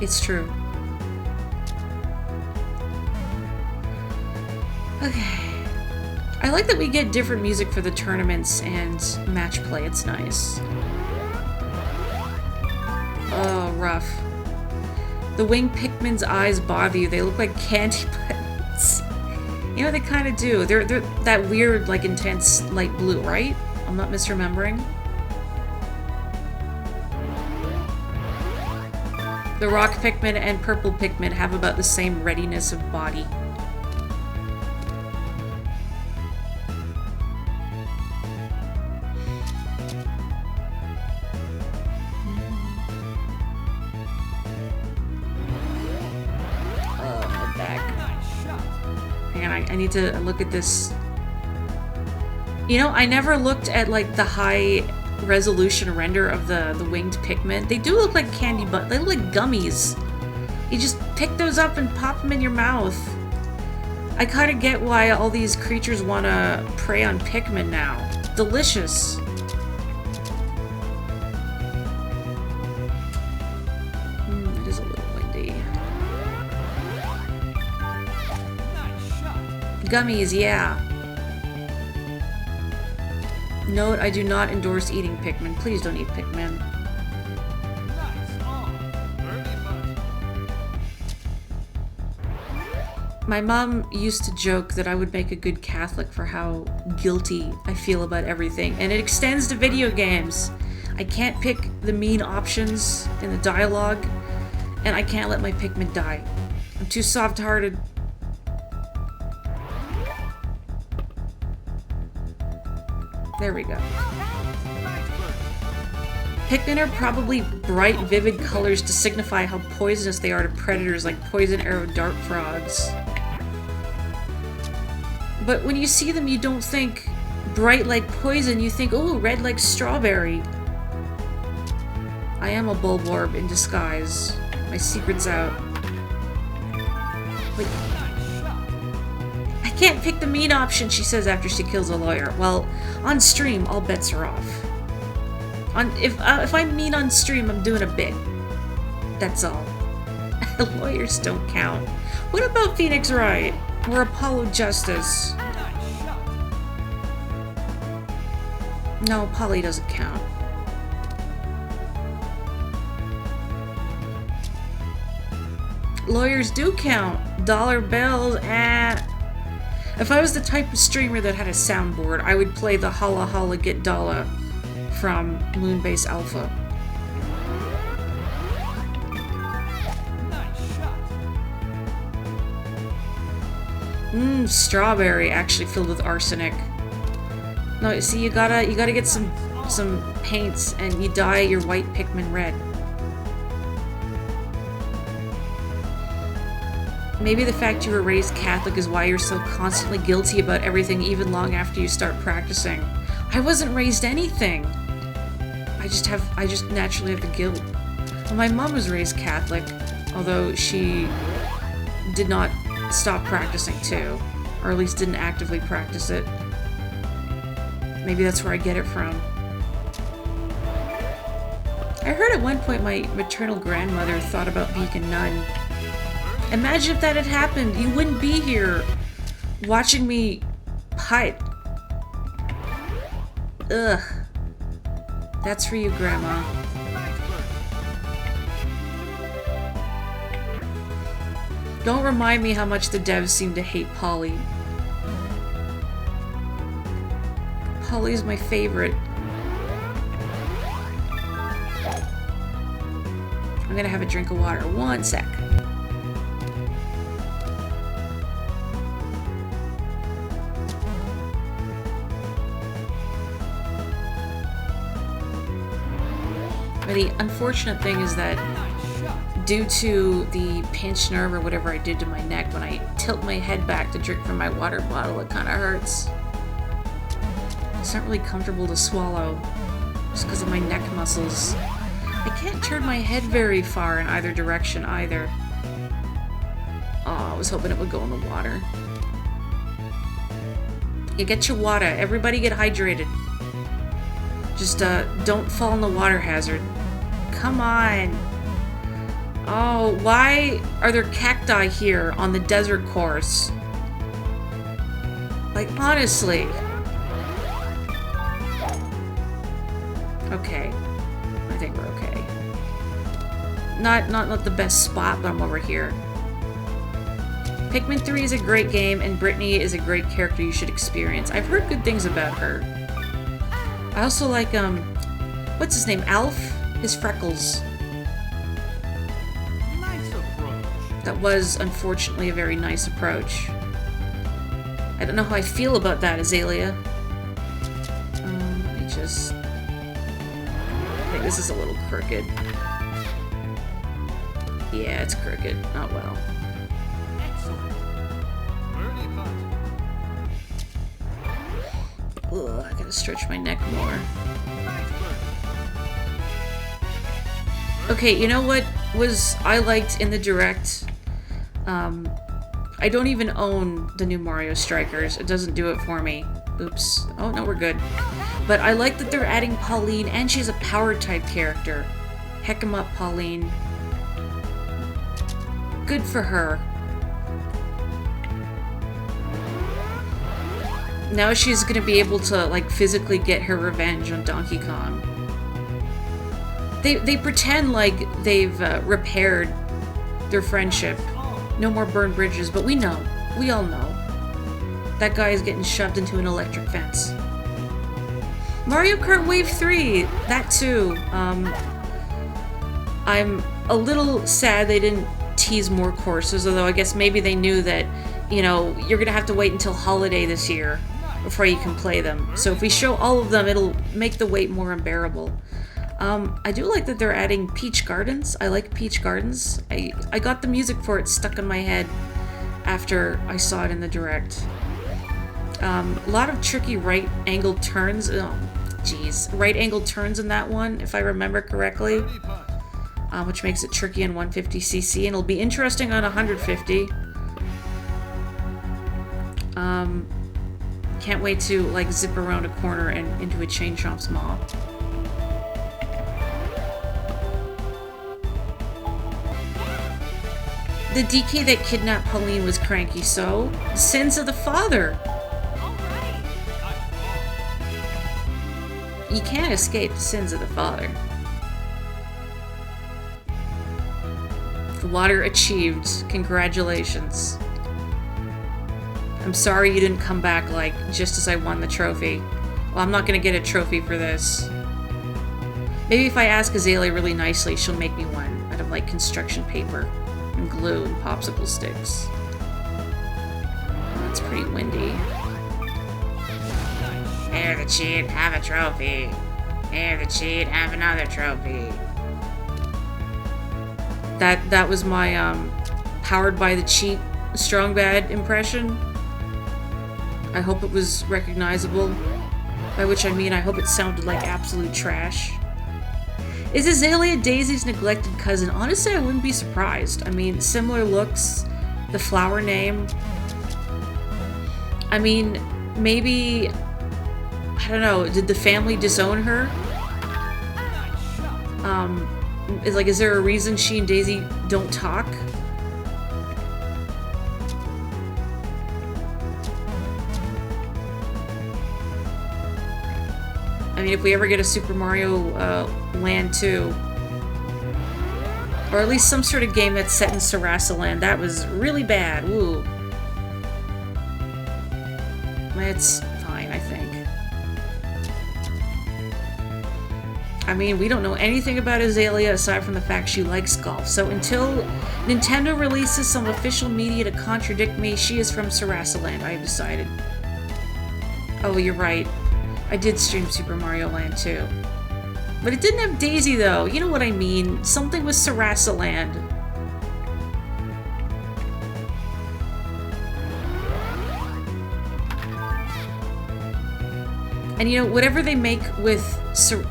It's true. Okay. I like that we get different music for the tournaments and match play. It's nice. Oh, rough. The winged Pikmin's eyes bother you. They look like candy buttons. You know, they kind of do. They're that weird, like, intense light blue, right? I'm not misremembering. The rock Pikmin and purple Pikmin have about the same readiness of body. I need to look at this. You know, I never looked at, like, the high resolution render of the winged Pikmin. They do look like candy, but they look like gummies. You just pick those up and pop them in your mouth. I kind of get why all these creatures want to prey on Pikmin now. Delicious. It is a little windy. Gummies, yeah. Note, I do not endorse eating Pikmin. Please don't eat Pikmin. My mom used to joke that I would make a good Catholic for how guilty I feel about everything, and it extends to video games. I can't pick the mean options in the dialogue, and I can't let my Pikmin die. I'm too soft-hearted. There we go. Pikmin are probably bright, vivid colors to signify how poisonous they are to predators like poison arrow dart frogs. But when you see them, you don't think bright like poison, you think, oh, red like strawberry. I am a Bulborb in disguise. My secret's out. Wait. I can't pick the mean option, she says after she kills a lawyer. Well, on stream, all bets are off. If I'm mean on stream, I'm doing a bit. That's all. Lawyers don't count. What about Phoenix Wright? Or Apollo Justice? No, Polly doesn't count. Lawyers do count. Dollar bills, If I was the type of streamer that had a soundboard, I would play the Holla Holla Get Dollar from Moonbase Alpha. Strawberry actually filled with arsenic. No, see, you gotta get some paints and you dye your white Pikmin red. Maybe the fact you were raised Catholic is why you're so constantly guilty about everything even long after you start practicing. I wasn't raised anything. I just naturally have the guilt. Well, my mom was raised Catholic, although she did not stop practicing too, or at least didn't actively practice it. Maybe that's where I get it from. I heard at one point my maternal grandmother thought about being a nun. Imagine if that had happened. You wouldn't be here watching me putt. Ugh. That's for you, Grandma. Don't remind me how much the devs seem to hate Polly. Polly's my favorite. I'm gonna have a drink of water. 1 sec. But the unfortunate thing is that due to the pinched nerve or whatever I did to my neck, when I tilt my head back to drink from my water bottle, it kind of hurts. It's not really comfortable to swallow just because of my neck muscles. I can't turn my head very far in either direction either. Oh, I was hoping it would go in the water. You get your water. Everybody get hydrated. Just don't fall in the water hazard. Come on. Oh, why are there cacti here on the desert course? Like, honestly. Okay. I think we're okay. Not the best spot, but I'm over here. Pikmin 3 is a great game, and Brittany is a great character you should experience. I've heard good things about her. I also like, what's his name? Alf? His freckles. Nice approach. That was, unfortunately, a very nice approach. I don't know how I feel about that, Azalea. Let me just... I think this is a little crooked. Yeah, it's crooked. Oh well. Excellent. Birdie putt. Ugh, I gotta stretch my neck more. Nice birdie. Okay, you know what I liked in the Direct? I don't even own the new Mario Strikers. It doesn't do it for me. Oops. Oh, no, we're good. But I like that they're adding Pauline, and she's a power-type character. Heck 'em up, Pauline. Good for her. Now she's gonna be able to, like, physically get her revenge on Donkey Kong. They pretend like they've repaired their friendship. No more burned bridges, but we know. We all know. That guy is getting shoved into an electric fence. Mario Kart Wave 3! That too. I'm a little sad they didn't tease more courses, although I guess maybe they knew that, you know, you're gonna have to wait until holiday this year before you can play them. So if we show all of them, it'll make the wait more unbearable. I do like that they're adding Peach Gardens. I like Peach Gardens. I got the music for it stuck in my head after I saw it in the Direct. A lot of tricky right-angled turns. Oh, jeez. Right-angled turns in that one, if I remember correctly. Which makes it tricky on 150cc, and it'll be interesting on 150. Can't wait to, like, zip around a corner and into a Chain Chomp's maw. The DK that kidnapped Pauline was cranky, so... Sins of the father! You can't escape the sins of the father. The water achieved. Congratulations. I'm sorry you didn't come back, like, just as I won the trophy. Well, I'm not gonna get a trophy for this. Maybe if I ask Azalea really nicely, she'll make me one out of, like, construction paper and glue and popsicle sticks. Oh, it's pretty windy. Here the cheat, have a trophy. Here the cheat, have another trophy. That was my powered by the cheat strong bad impression. I hope it was recognizable. By which I mean I hope it sounded like absolute trash. Is Azalea Daisy's neglected cousin? Honestly, I wouldn't be surprised. I mean, similar looks, the flower name. I mean, maybe... I don't know, did the family disown her? Is there a reason she and Daisy don't talk? I mean, if we ever get a Super Mario Land 2, or at least some sort of game that's set in Sarasaland, that was really bad. Ooh. It's fine, I think. I mean, we don't know anything about Azalea aside from the fact she likes golf, so until Nintendo releases some official media to contradict me, she is from Sarasaland, I have decided. Oh, you're right. I did stream Super Mario Land 2. But it didn't have Daisy, though. You know what I mean. Something with Sarasaland. And you know, whatever they make with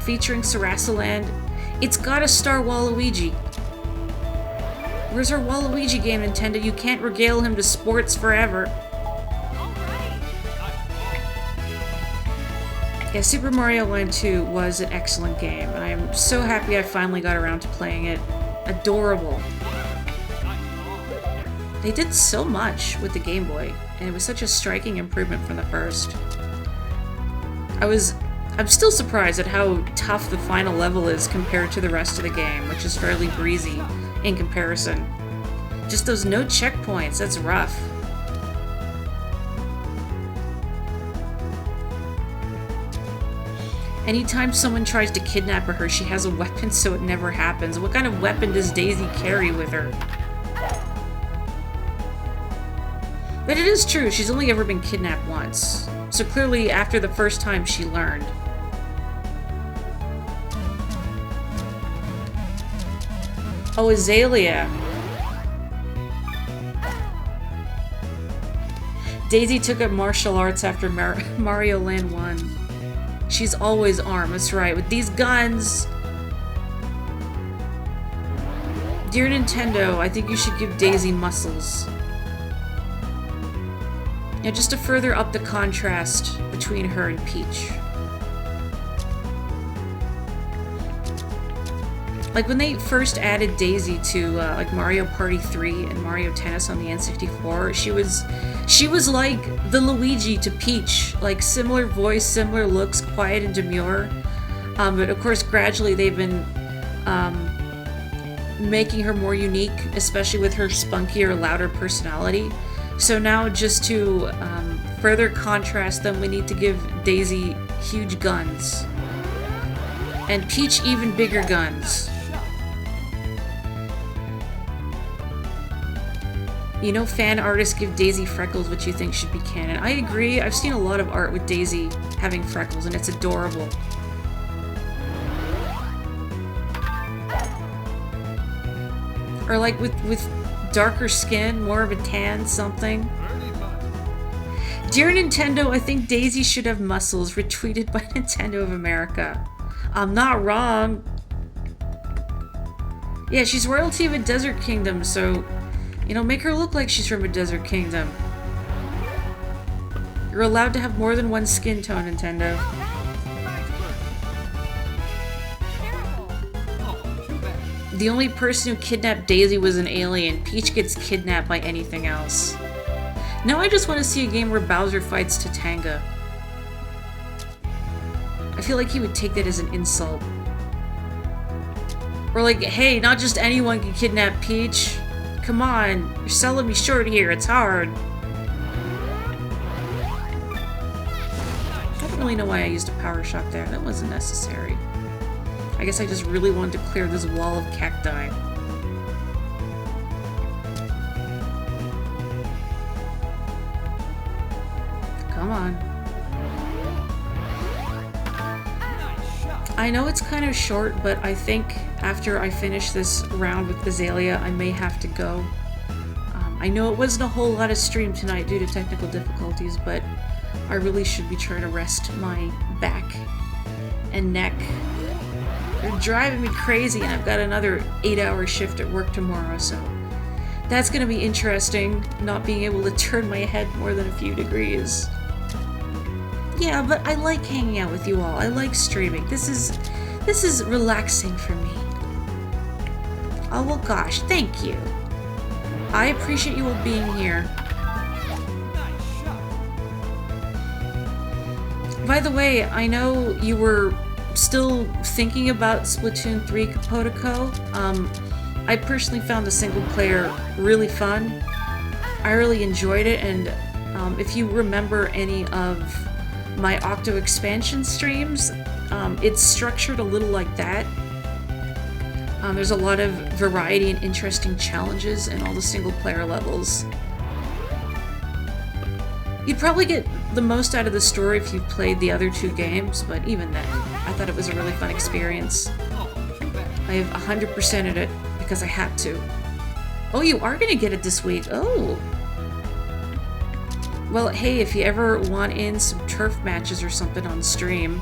featuring Sarasaland, it's gotta star Waluigi. Where's our Waluigi game, Nintendo? You can't regale him to sports forever. Yeah, Super Mario Land 2 was an excellent game, and I am so happy I finally got around to playing it. Adorable. They did so much with the Game Boy, and it was such a striking improvement from the first. I'm still surprised at how tough the final level is compared to the rest of the game, which is fairly breezy in comparison. Just those no checkpoints, that's rough. Anytime someone tries to kidnap her, she has a weapon so it never happens. What kind of weapon does Daisy carry with her? But it is true, she's only ever been kidnapped once. So clearly, after the first time, she learned. Oh, Azalea. Daisy took up martial arts after Mario Land 1. She's always armed, that's right. With these guns... Dear Nintendo, I think you should give Daisy muscles. Yeah, just to further up the contrast between her and Peach. Like, when they first added Daisy to, like, Mario Party 3 and Mario Tennis on the N64, she was like the Luigi to Peach. Like, similar voice, similar looks, quiet and demure. But, of course, gradually they've been, making her more unique, especially with her spunkier, louder personality. So now, just to further contrast them, we need to give Daisy huge guns. And Peach even bigger guns. You know, fan artists give Daisy freckles, which you think should be canon. I agree. I've seen a lot of art with Daisy having freckles, and it's adorable. Or like with darker skin, more of a tan something. Dear Nintendo, I think Daisy should have muscles. Retweeted by Nintendo of America. I'm not wrong. Yeah, she's royalty of a desert kingdom, so, you know, make her look like she's from a desert kingdom. You're allowed to have more than one skin tone, Nintendo. The only person who kidnapped Daisy was an alien. Peach gets kidnapped by anything else. Now I just want to see a game where Bowser fights Tatanga. I feel like he would take that as an insult. Or like, hey, not just anyone can kidnap Peach. Come on, you're selling me short here, it's hard. I don't really know why I used a power shot there. That wasn't necessary. I guess I just really wanted to clear this wall of cacti. Come on. I know it's kind of short, but I think after I finish this round with Azalea, I may have to go. I know it wasn't a whole lot of stream tonight due to technical difficulties, but I really should be trying to rest my back and neck. They're driving me crazy, and I've got another 8-hour shift at work tomorrow, so that's gonna be interesting, not being able to turn my head more than a few degrees. Yeah, but I like hanging out with you all. I like streaming. This is relaxing for me. Oh, well, gosh, thank you. I appreciate you all being here. Nice shot. By the way, I know you were still thinking about Splatoon 3 Capotico. I personally found the single player really fun. I really enjoyed it, and if you remember any of my Octo expansion streams, it's structured a little like that. There's a lot of variety and interesting challenges in all the single player levels. You'd probably get the most out of the story if you've played the other two games, but even then, I thought it was a really fun experience. I have 100%ed it because I had to. Oh, you are gonna get it this week. Oh. Well, hey, if you ever want in some turf matches or something on stream,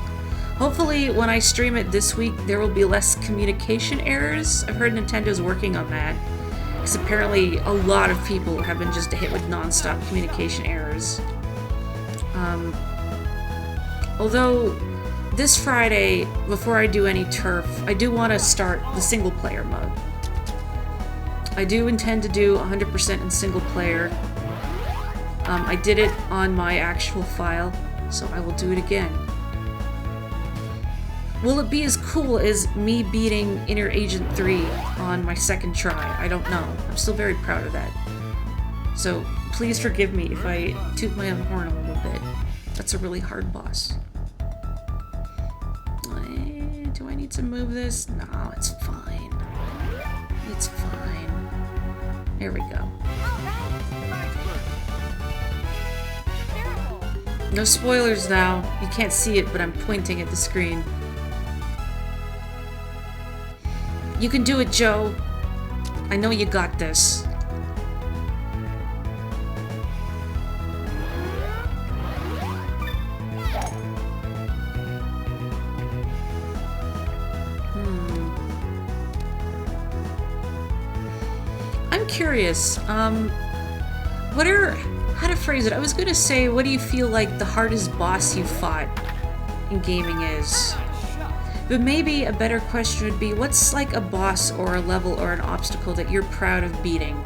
hopefully when I stream it this week, there will be less communication errors. I've heard Nintendo's working on that, because apparently a lot of people have been just hit with non-stop communication errors. Although, this Friday, before I do any turf, I do want to start the single-player mode. I do intend to do 100% in single-player. I did it on my actual file, so I will do it again. Will it be as cool as me beating Inner Agent 3 on my second try? I don't know. I'm still very proud of that. So please forgive me if I toot my own horn a little bit. That's a really hard boss. Do I need to move this? No, it's fine. It's fine. There we go. No spoilers now. You can't see it, but I'm pointing at the screen. You can do it, Joe. I know you got this. I'm curious. How to phrase it? I was gonna say, what do you feel like the hardest boss you fought in gaming is? But maybe a better question would be, what's like a boss or a level or an obstacle that you're proud of beating?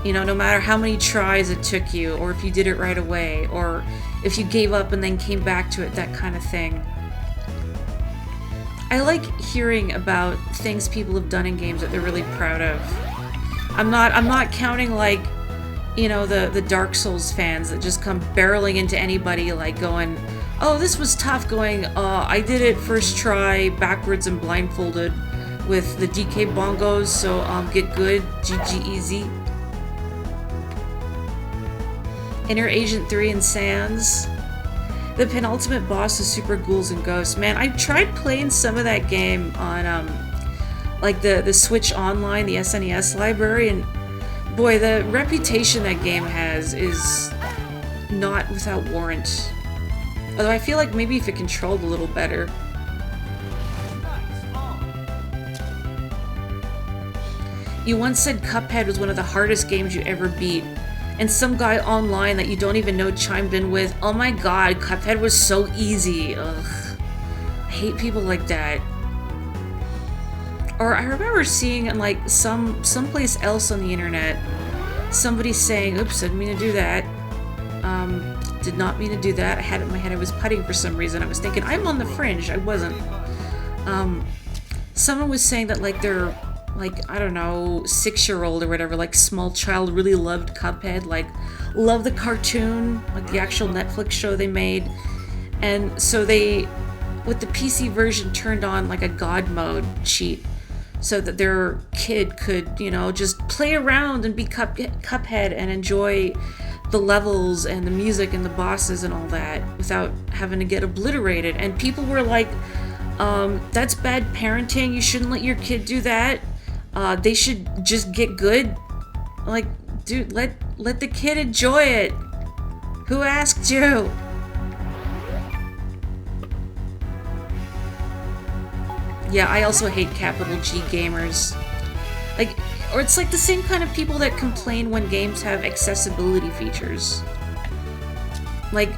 You know, no matter how many tries it took you, or if you did it right away, or if you gave up and then came back to it, that kind of thing. I like hearing about things people have done in games that they're really proud of. I'm not counting like, you know, the Dark Souls fans that just come barreling into anybody like going, oh, this was tough, going, I did it first try, backwards and blindfolded with the DK bongos, so get good, GG easy. Inner Agent 3 and Sans. The penultimate boss is Super Ghouls and Ghosts. Man, I tried playing some of that game on like the Switch Online, the SNES library, and boy, the reputation that game has is not without warrant. Although I feel like maybe if it controlled a little better. You once said Cuphead was one of the hardest games you ever beat, and some guy online that you don't even know chimed in with, oh my god, Cuphead was so easy. Ugh. I hate people like that. Or I remember seeing in like someplace else on the internet, somebody saying, oops, I didn't mean to do that. Did not mean to do that. I had it in my head, I was putting for some reason. I was thinking, I'm on the fringe. I wasn't. Someone was saying that like their, like, I don't know, 6-year-old or whatever, like small child really loved Cuphead, like loved the cartoon, like the actual Netflix show they made. And so they, with the PC version, turned on like a God mode cheat so that their kid could, you know, just play around and be Cuphead and enjoy the levels and the music and the bosses and all that without having to get obliterated. And people were like, that's bad parenting, you shouldn't let your kid do that. They should just get good. Like, dude, let the kid enjoy it. Who asked you? Yeah, I also hate capital G gamers. Like, or it's like the same kind of people that complain when games have accessibility features. Like,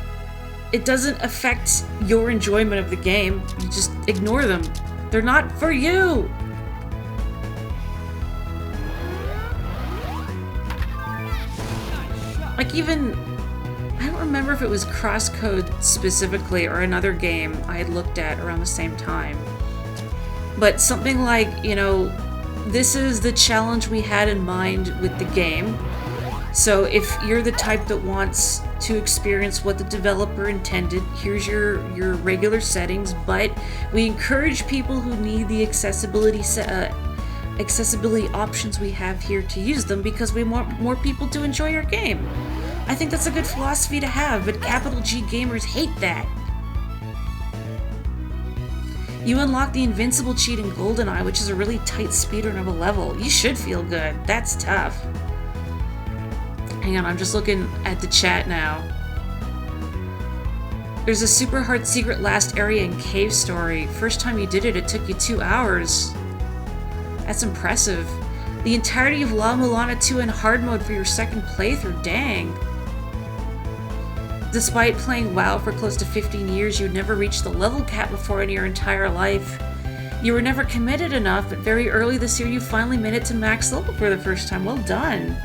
it doesn't affect your enjoyment of the game. You just ignore them. They're not for you. even... I don't remember if it was Crosscode specifically or another game I had looked at around the same time. But something like, you know, this is the challenge we had in mind with the game. So if you're the type that wants to experience what the developer intended, here's your regular settings, but we encourage people who need the accessibility options we have here to use them because we want more people to enjoy our game. I think that's a good philosophy to have, but capital G gamers hate that. You unlock the invincible cheat in GoldenEye, which is a really tight speedrun of a level. You should feel good. That's tough. Hang on, I'm just looking at the chat now. There's a super hard secret last area in Cave Story. First time you did it, it took you 2 hours. That's impressive. The entirety of La Mulana 2 in hard mode for your second playthrough, dang. Despite playing WoW for close to 15 years, you'd never reached the level cap before in your entire life. You were never committed enough, but very early this year you finally made it to max level for the first time. Well done.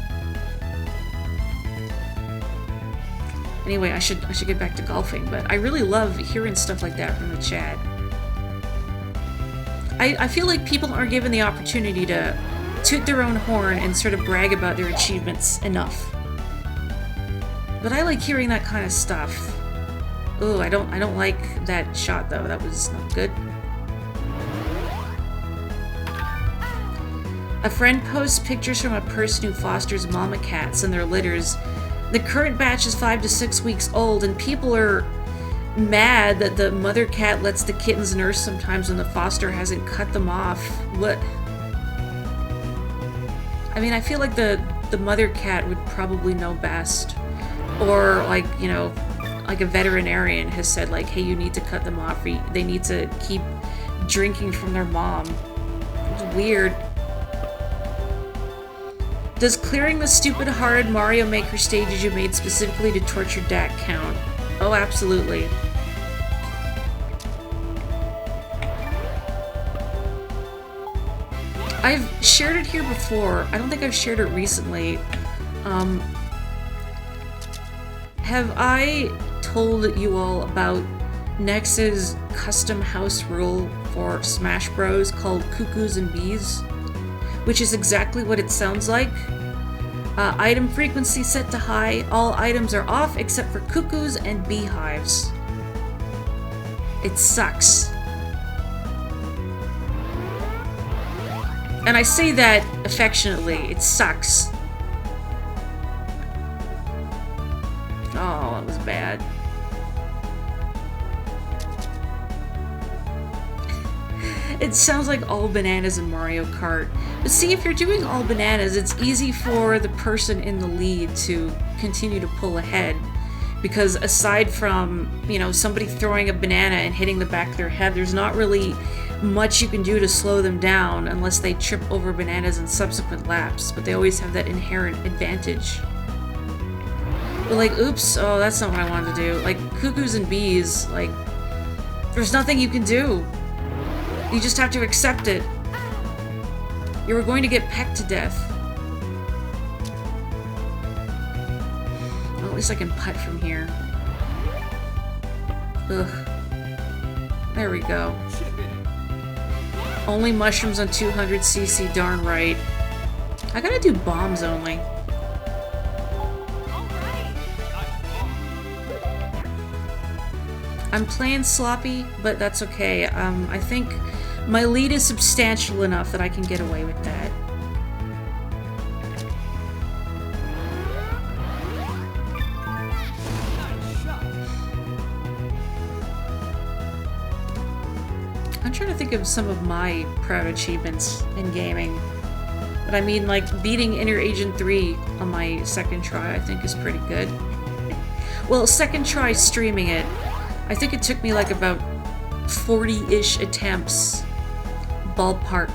Anyway, I should get back to golfing, but I really love hearing stuff like that from the chat. I feel like people aren't given the opportunity to toot their own horn and sort of brag about their achievements enough. But I like hearing that kind of stuff. Ooh, I don't like that shot though. That was not good. A friend posts pictures from a person who fosters mama cats and their litters. The current batch is 5 to 6 weeks old, and people are mad that the mother cat lets the kittens nurse sometimes when the foster hasn't cut them off. What? I mean, I feel like the mother cat would probably know best. Or, like, you know, like a veterinarian has said, like, hey, you need to cut them off, or they need to keep drinking from their mom. It's weird. Does clearing the stupid hard Mario Maker stages you made specifically to torture Dak count? Oh, absolutely. I've shared it here before. I don't think I've shared it recently. Have I told you all about Nex's custom house rule for Smash Bros. Called Cuckoos and Bees? Which is exactly what it sounds like. Item frequency set to high. All items are off except for cuckoos and beehives. It sucks. And I say that affectionately. It sucks. Oh, that was bad. It sounds like all bananas in Mario Kart. But see, if you're doing all bananas, it's easy for the person in the lead to continue to pull ahead. Because aside from, you know, somebody throwing a banana and hitting the back of their head, there's not really much you can do to slow them down unless they trip over bananas in subsequent laps. But they always have that inherent advantage. But like, oops, oh, that's not what I wanted to do. Like, cuckoos and bees, like, there's nothing you can do. You just have to accept it. You were going to get pecked to death. Well, at least I can putt from here. Ugh. There we go. Only mushrooms on 200cc, darn right. I gotta do bombs only. I'm playing sloppy, but that's okay. I think my lead is substantial enough that I can get away with that. I'm trying to think of some of my proud achievements in gaming. But I mean, like, beating Inner Agent 3 on my second try, I think is pretty good. Well, second try streaming it. I think it took me like about 40-ish attempts, ballpark,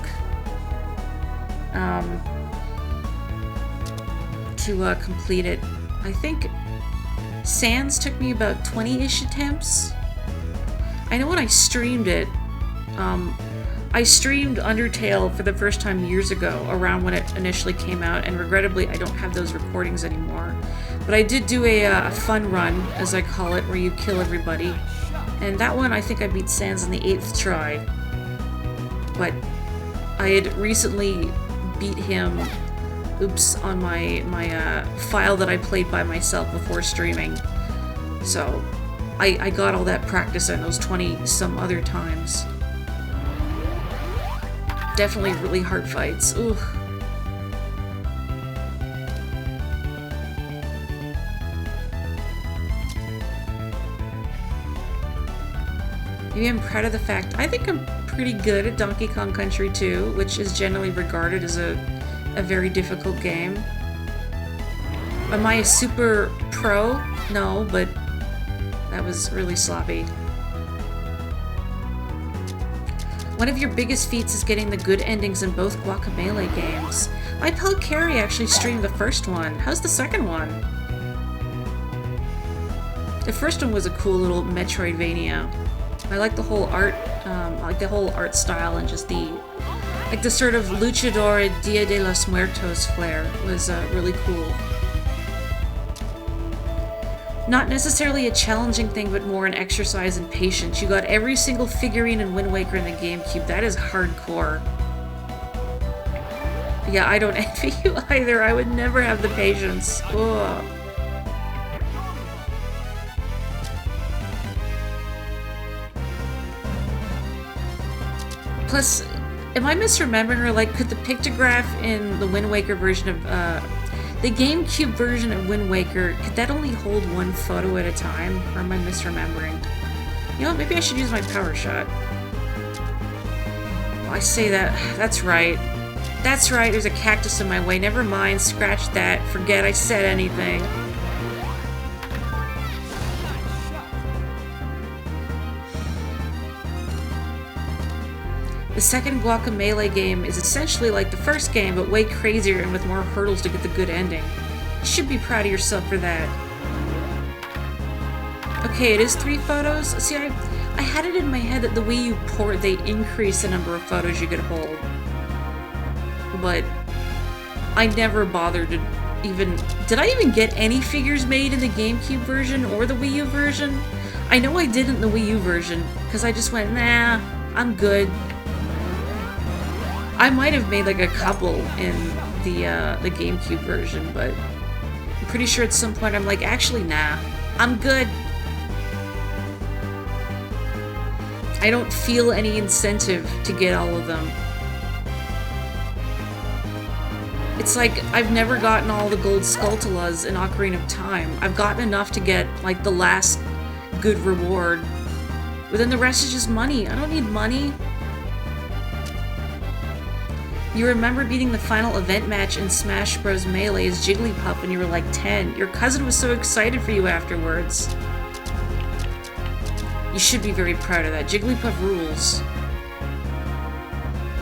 to complete it. I think Sans took me about 20-ish attempts. I know when I streamed it, I streamed Undertale for the first time years ago, around when it initially came out, and regrettably I don't have those recordings anymore. But I did do a fun run, as I call it, where you kill everybody. And that one, I think I beat Sans on the 8th try. But I had recently beat him, oops, on my file that I played by myself before streaming. So I got all that practice in those 20-some other times. Definitely really hard fights. Ooh. Maybe I'm proud of the fact I think I'm pretty good at Donkey Kong Country 2, which is generally regarded as a very difficult game. Am I a super pro? No, but that was really sloppy. One of your biggest feats is getting the good endings in both Guacamelee games. My pal Carrie actually streamed the first one. How's the second one? The first one was a cool little Metroidvania. I like the whole art, style, and just the sort of luchador Dia de los Muertos flair was really cool. Not necessarily a challenging thing, but more an exercise in patience. You got every single figurine in Wind Waker in the GameCube. That is hardcore. Yeah, I don't envy you either. I would never have the patience. Ugh. Plus, am I misremembering, or like, could the pictograph in the Wind Waker version of, the GameCube version of Wind Waker, could that only hold one photo at a time? Or am I misremembering? You know what, maybe I should use my power shot. Well, I say that, that's right. That's right, there's a cactus in my way. Never mind, scratch that, forget I said anything. The second Guacamelee game is essentially like the first game, but way crazier and with more hurdles to get the good ending. You should be proud of yourself for that. Okay, it is 3 photos. See, I had it in my head that the Wii U port, they increased the number of photos you could hold. But I never bothered to even... Did I even get any figures made in the GameCube version or the Wii U version? I know I didn't in the Wii U version, because I just went, nah, I'm good. I might have made like a couple in the GameCube version, but I'm pretty sure at some point I'm like, actually, nah, I'm good. I don't feel any incentive to get all of them. It's like I've never gotten all the gold Skulltulas in Ocarina of Time. I've gotten enough to get like the last good reward, but then the rest is just money. I don't need money. You remember beating the final event match in Smash Bros. Melee as Jigglypuff when you were like 10. Your cousin was so excited for you afterwards. You should be very proud of that. Jigglypuff rules.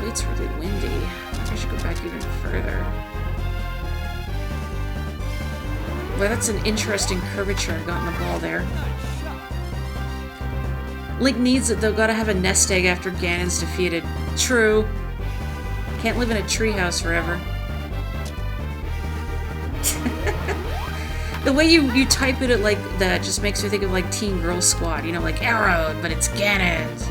Wait, it's really windy. I should go back even further. Well, that's an interesting curvature I got in the ball there. Link needs it though, gotta have a nest egg after Ganon's defeated. True. Can't live in a treehouse forever. The way you type it like that just makes me think of like Teen Girl Squad, you know, like Arrow, but it's Ganon's.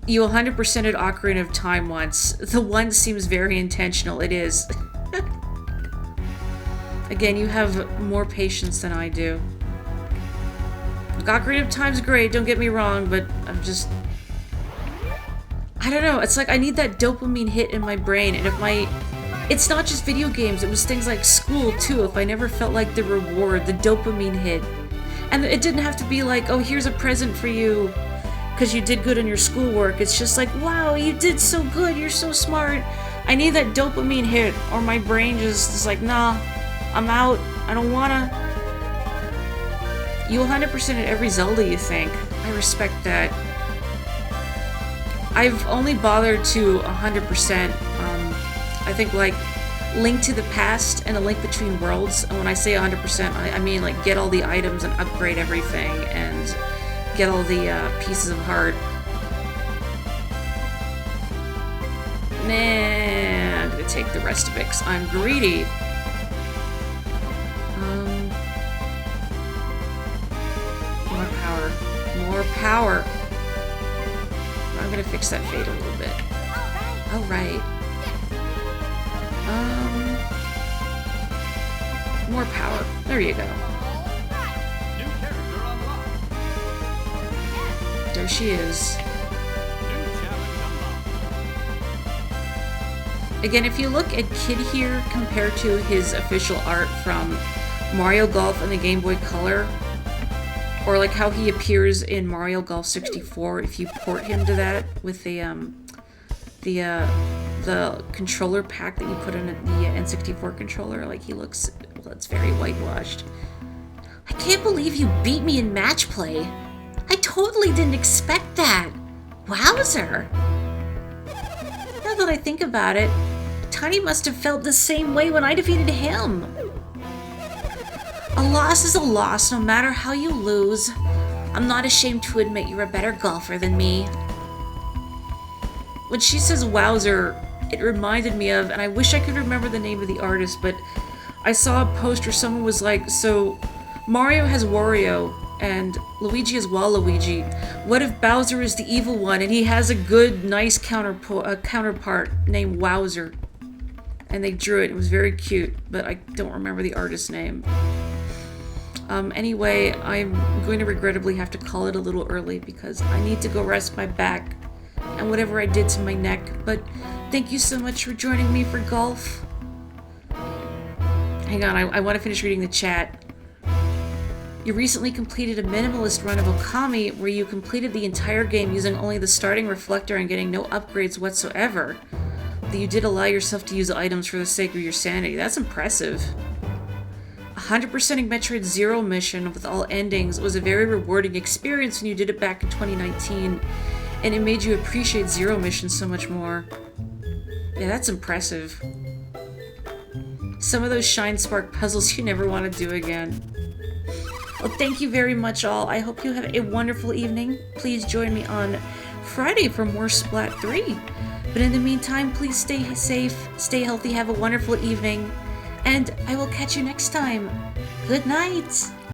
You 100%ed Ocarina of Time once. The one seems very intentional. It is. Again, you have more patience than I do. Ocarina of Time's great, don't get me wrong, but I'm just... I don't know, it's like I need that dopamine hit in my brain, and if my... It's not just video games, it was things like school, too, if I never felt like the reward, the dopamine hit. And it didn't have to be like, oh, here's a present for you, because you did good in your schoolwork. It's just like, wow, you did so good, you're so smart. I need that dopamine hit, or my brain just is like, nah, I'm out, I don't wanna... You 100% at every Zelda, you think. I respect that. I've only bothered to 100%, I think, like, Link to the Past and A Link Between Worlds. And when I say 100%, I mean, like, get all the items and upgrade everything and get all the pieces of heart. Nah. gonna take the rest of it because I'm greedy. More power. More power. I'm gonna fix that fade a little bit. Alright. More power. There you go. New character unlocked. There she is. New challenge unlocked. Again, if you look at Kid here compared to his official art from Mario Golf and the Game Boy Color, or like how he appears in Mario Golf 64, if you port him to that with the controller pack that you put in the N64 controller, like he looks, well, it's very whitewashed. I can't believe you beat me in match play. I totally didn't expect that. Wowzer. Now that I think about it, Tiny must have felt the same way when I defeated him. A loss is a loss, no matter how you lose. I'm not ashamed to admit you're a better golfer than me. When she says wowzer, it reminded me of, and I wish I could remember the name of the artist, but I saw a post where someone was like, so Mario has Wario and Luigi has Waluigi. What if Bowser is the evil one and he has a good, nice counterpart named Wowzer? And they drew it. It was very cute, but I don't remember the artist's name. Anyway, I'm going to regrettably have to call it a little early because I need to go rest my back and whatever I did to my neck. But thank you so much for joining me for golf. Hang on, I want to finish reading the chat. You recently completed a minimalist run of Okami where you completed the entire game using only the starting reflector and getting no upgrades whatsoever. But you did allow yourself to use items for the sake of your sanity. That's impressive. 100%ing Metroid Zero mission with all endings was a very rewarding experience when you did it back in 2019, and it made you appreciate Zero Mission so much more. Yeah, that's impressive. Some of those Shine Spark puzzles you never want to do again. Well, thank you very much all. I hope you have a wonderful evening. Please join me on Friday for more Splat 3. But in the meantime, please stay safe, stay healthy, have a wonderful evening, and I will catch you next time. Good night!